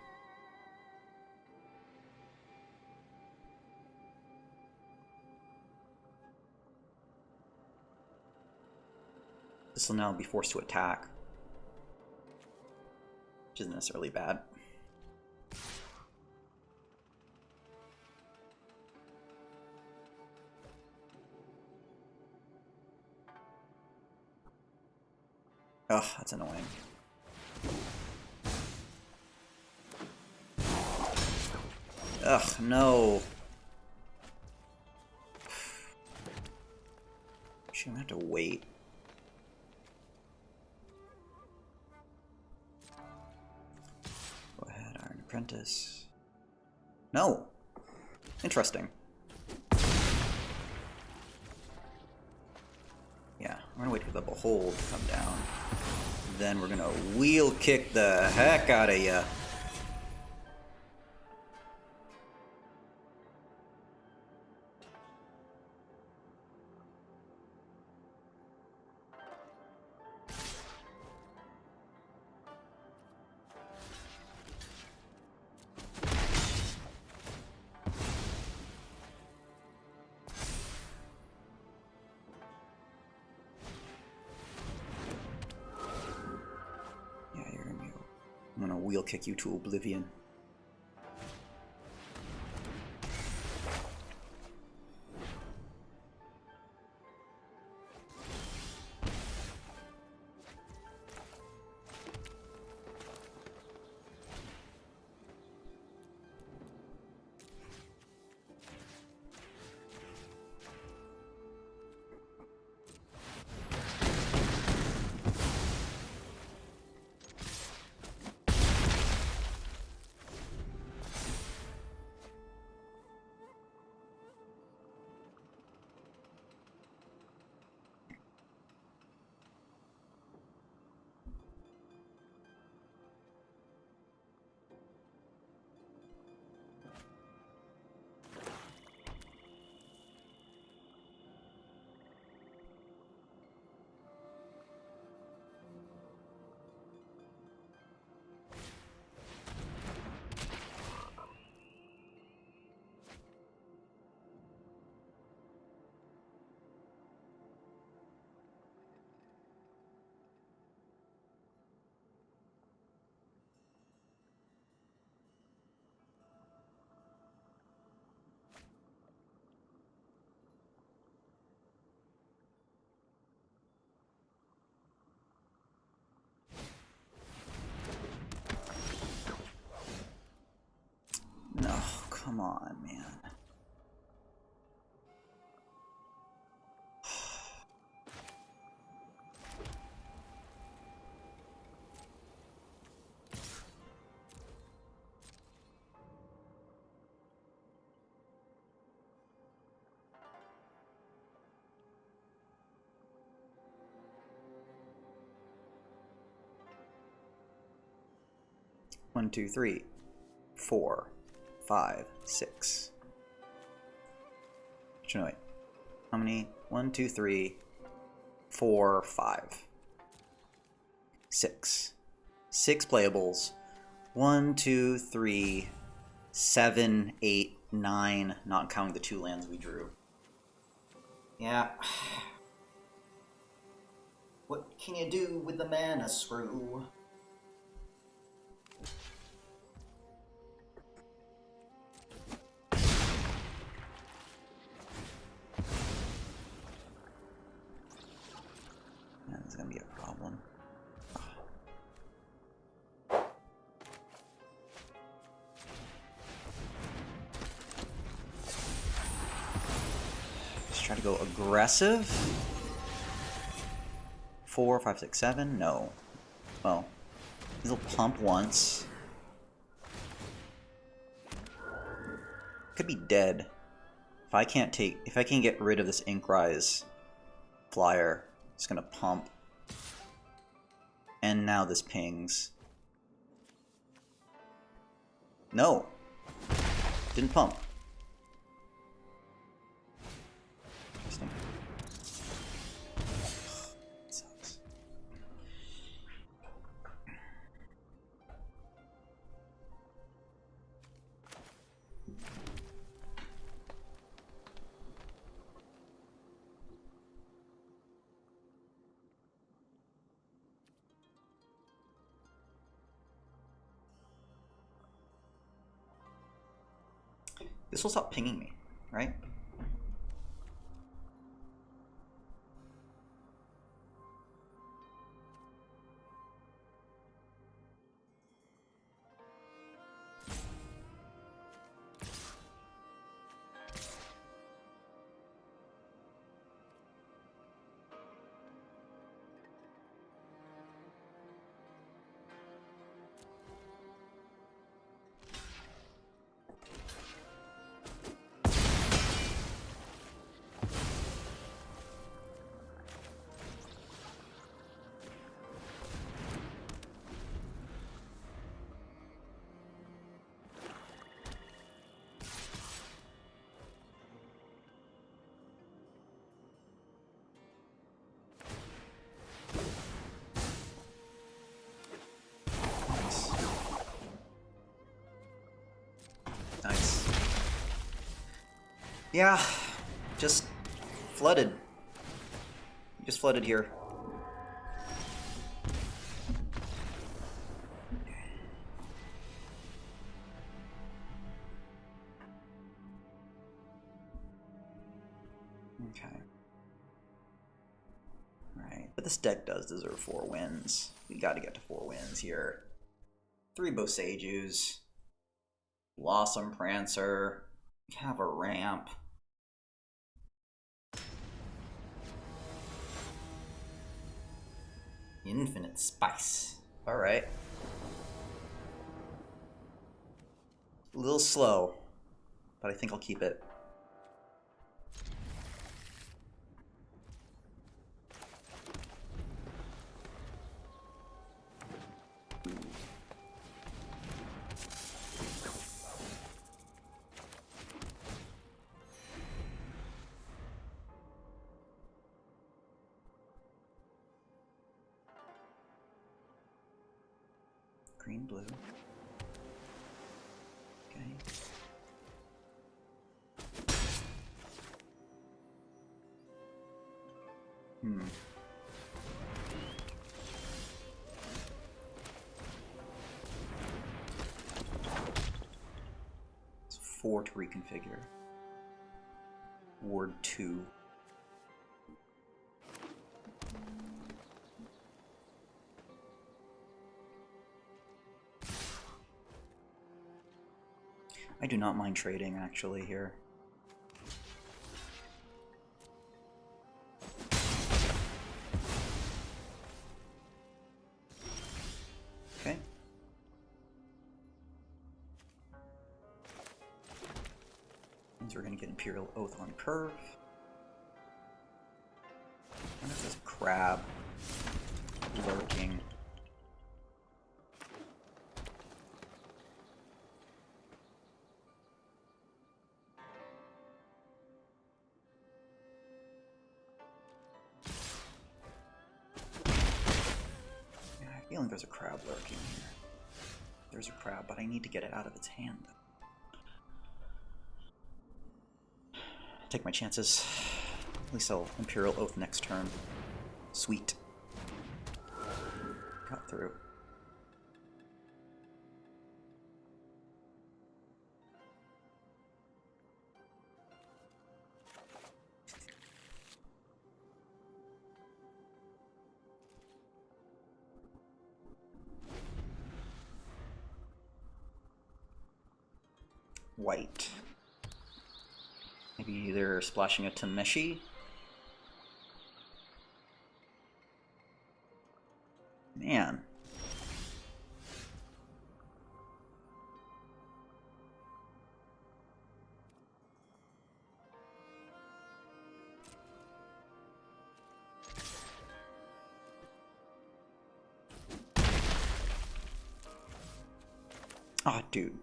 This will now be forced to attack, which isn't necessarily bad. Ugh, that's annoying. Ugh, no. Shoot, I'm gonna have to wait. Go ahead, Iron Apprentice. No! Interesting. Yeah, we're gonna wait for the Behold to come down. Then we're gonna wheel kick the heck out of ya. I'm gonna wheel kick you to oblivion. come on, man. One, two, three, 4, 5, 6. Actually, no, wait. How many? 1, 2, 3, 4, 5, 6. 6 playables. 1, 2, 3, 7, 8, 9, not counting the 2 lands we drew. Yeah. What can you do with the mana screw? That's gonna be a problem. Just try to go aggressive. 4, 5, 6, 7. No. Well, he'll pump once. Could be dead. If I can't get rid of this Inkrise flyer, it's gonna pump. And now this pings. No! Didn't pump. Interesting. Sucks. This will stop pinging me, right? Nice. Yeah, just flooded. Just flooded here. Okay. Alright, but this deck does deserve 4 wins. We gotta get to 4 wins here. 3 Bosejus. Blossom Prancer. Have a ramp. Infinite Spice. Alright. A little slow, but I think I'll keep it. Green, blue. Okay. It's 4 to reconfigure. Ward 2. I do not mind trading, actually, here. Okay. Means we're going to get Imperial Oath on curve. And this is Crab lurking. Yeah, I feel like there's a crab lurking here. There's a crab, but I need to get it out of its hand. Take my chances. At least I'll Imperial Oath next turn. Sweet. Got through. White. Maybe they're splashing a Tameshi. Man. Ah, oh, dude.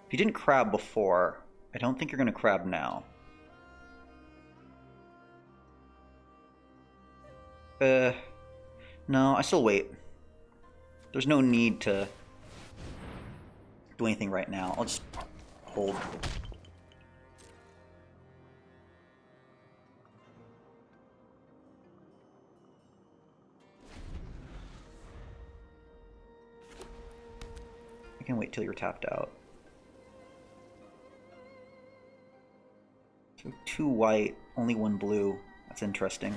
If you didn't crab before, I don't think you're going to crab now. No, I still wait. There's no need to do anything right now. I'll just hold. I can wait till you're tapped out. So 2 white, only 1 blue. That's interesting.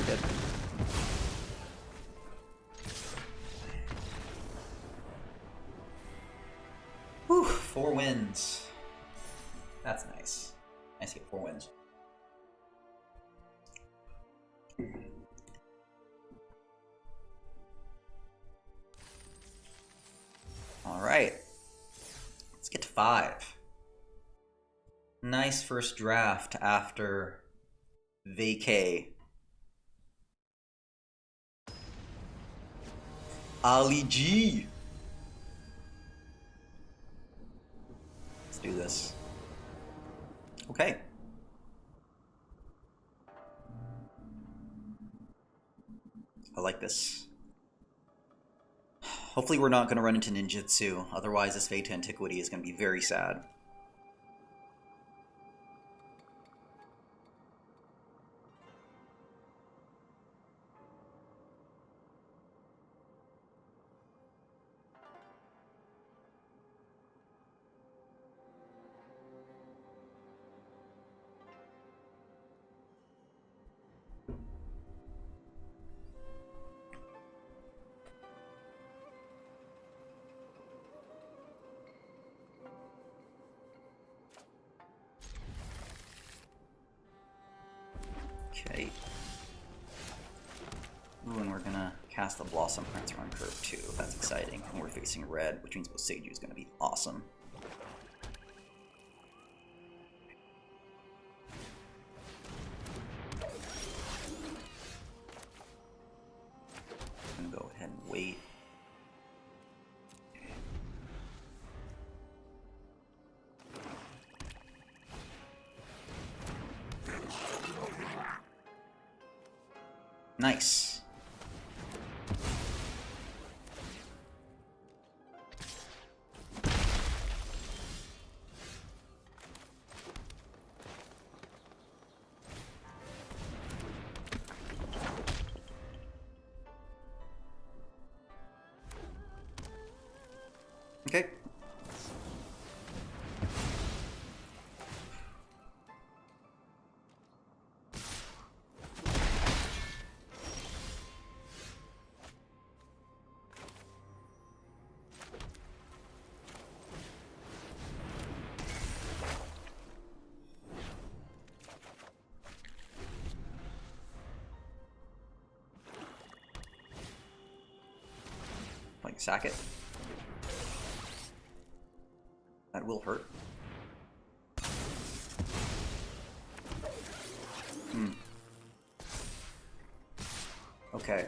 Good. Whew, 4 wins. That's nice. Nice to get 4 wins. Alright. Let's get to 5. Nice first draft after vacay. Ali G. Let's do this. Okay. I like this. Hopefully we're not going to run into ninjutsu, otherwise this Fade to Antiquity is going to be very sad. Okay. Ooh, and we're gonna cast the Blossom Prancer on curve too. That's exciting. And we're facing red, which means Boseiju is gonna be awesome. I'm gonna go ahead and wait. Nice. Okay. Like, sack it. That will hurt. Okay.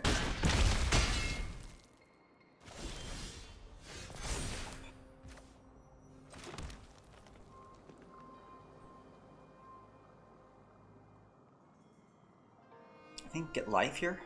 I think get life here.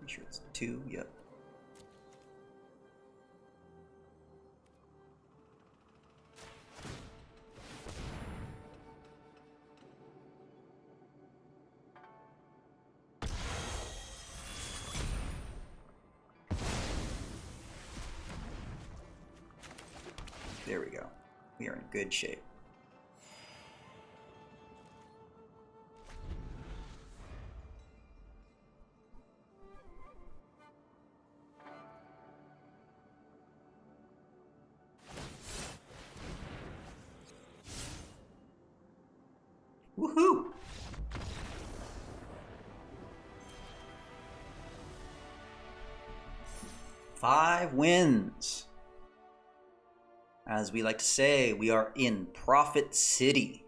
Sure it's 2, yep. There we go. We are in good shape. Woohoo! Five wins. As we like to say, we are in Profit City.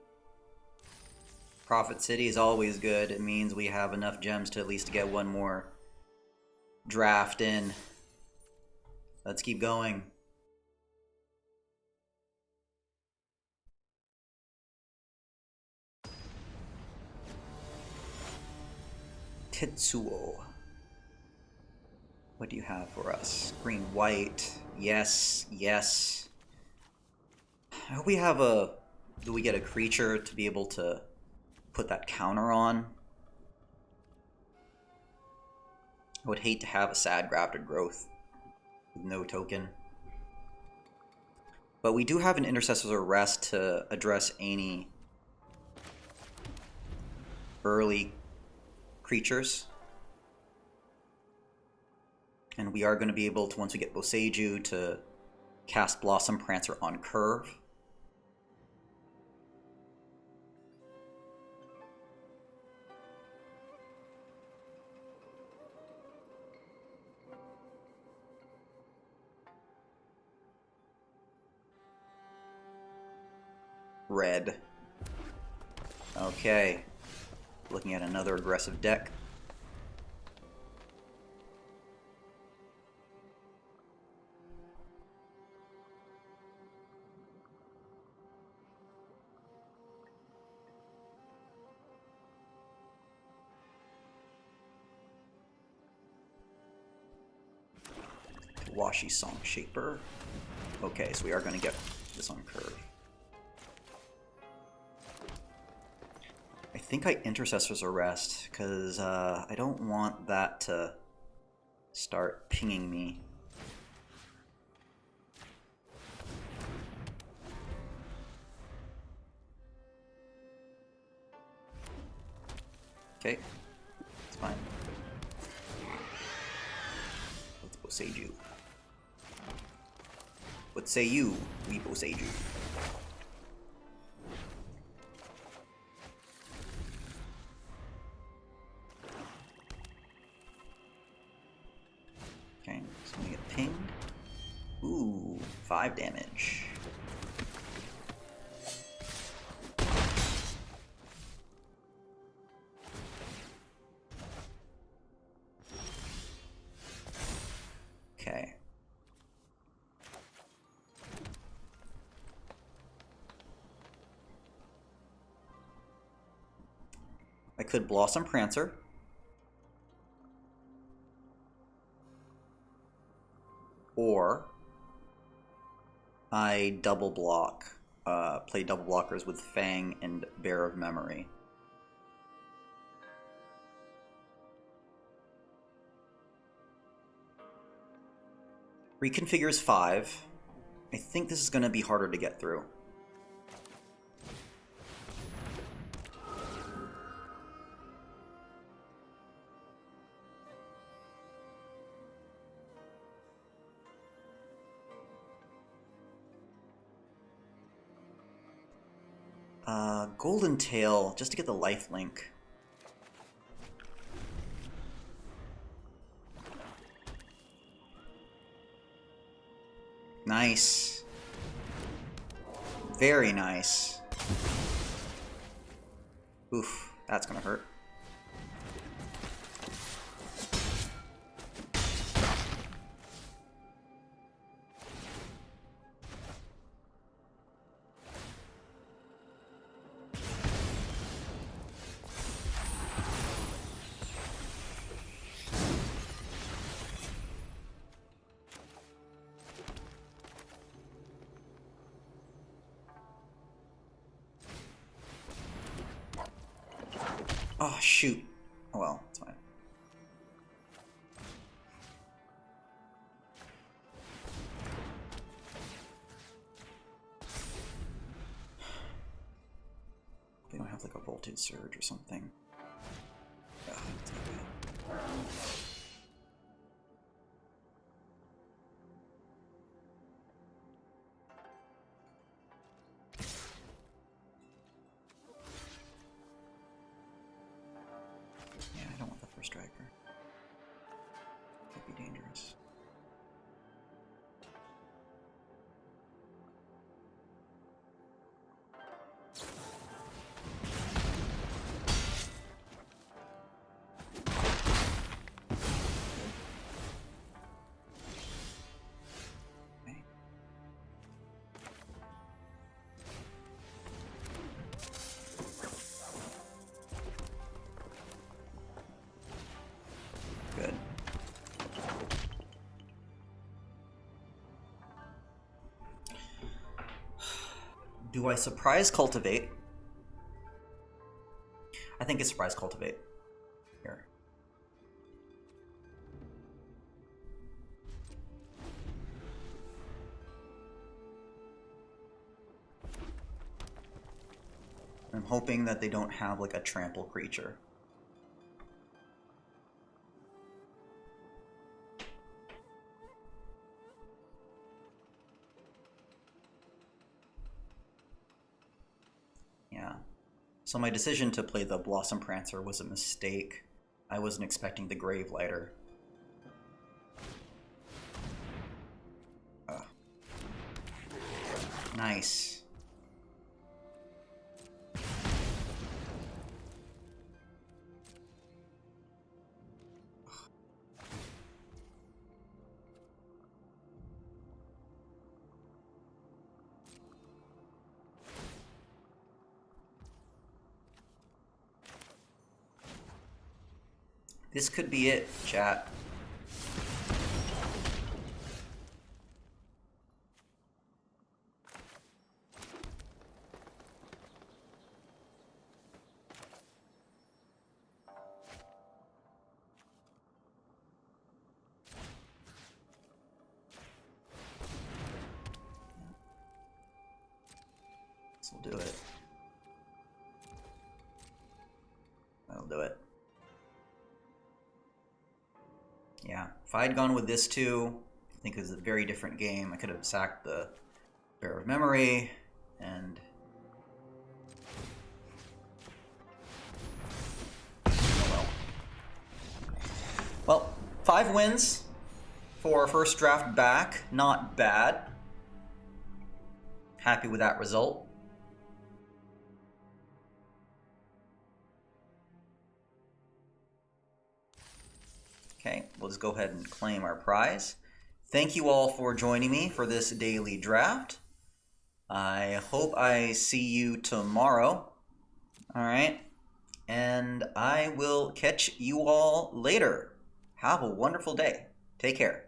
Profit City is always good. It means we have enough gems to at least get one more draft in. Let's keep going. Tetsuo. What do you have for us? Green, white. Yes, yes. I hope we have a... Do we get a creature to be able to put that counter on? I would hate to have a sad grafted growth with no token. But we do have an Intercessor's Arrest to address any early creatures. And we are going to be able to, once we get Boseiju, to cast Blossom Prancer on curve. Red. Okay. Looking at another aggressive deck. Washi Song Shaper. Okay, so we are going to get this on curve. I think I Intercessor's Arrest, because I don't want that to start pinging me. Okay, it's fine. Let's Boseiju. you. What say you, we Boseiju? you. Okay, so I'm gonna get pinged. Ooh, 5 damage. Okay. I could Blossom Prancer. Or I double block, play double blockers with Fang and Bear of Memory. Reconfigures 5. I think this is going to be harder to get through. Golden Tail, just to get the life link. Nice. Very nice. Oof, that's gonna hurt. Oh, shoot. Oh well, it's fine. They don't have like a voltage surge or something. Ugh, it's not good. Striker. Could be dangerous. Okay. Good. Do I surprise cultivate? I think it's surprise cultivate. Here. I'm hoping that they don't have like a trample creature. Yeah. So my decision to play the Blossom Prancer was a mistake. I wasn't expecting the Grave Lighter. Nice. This could be it, chat. This will do it. That'll do it. Yeah, if I had gone with this too, I think it was a very different game. I could have sacked the Bear of Memory, and oh well. 5 wins for our first draft back. Not bad. Happy with that result. Okay, we'll just go ahead and claim our prize. Thank you all for joining me for this daily draft. I hope I see you tomorrow. All right, and I will catch you all later. Have a wonderful day. Take care.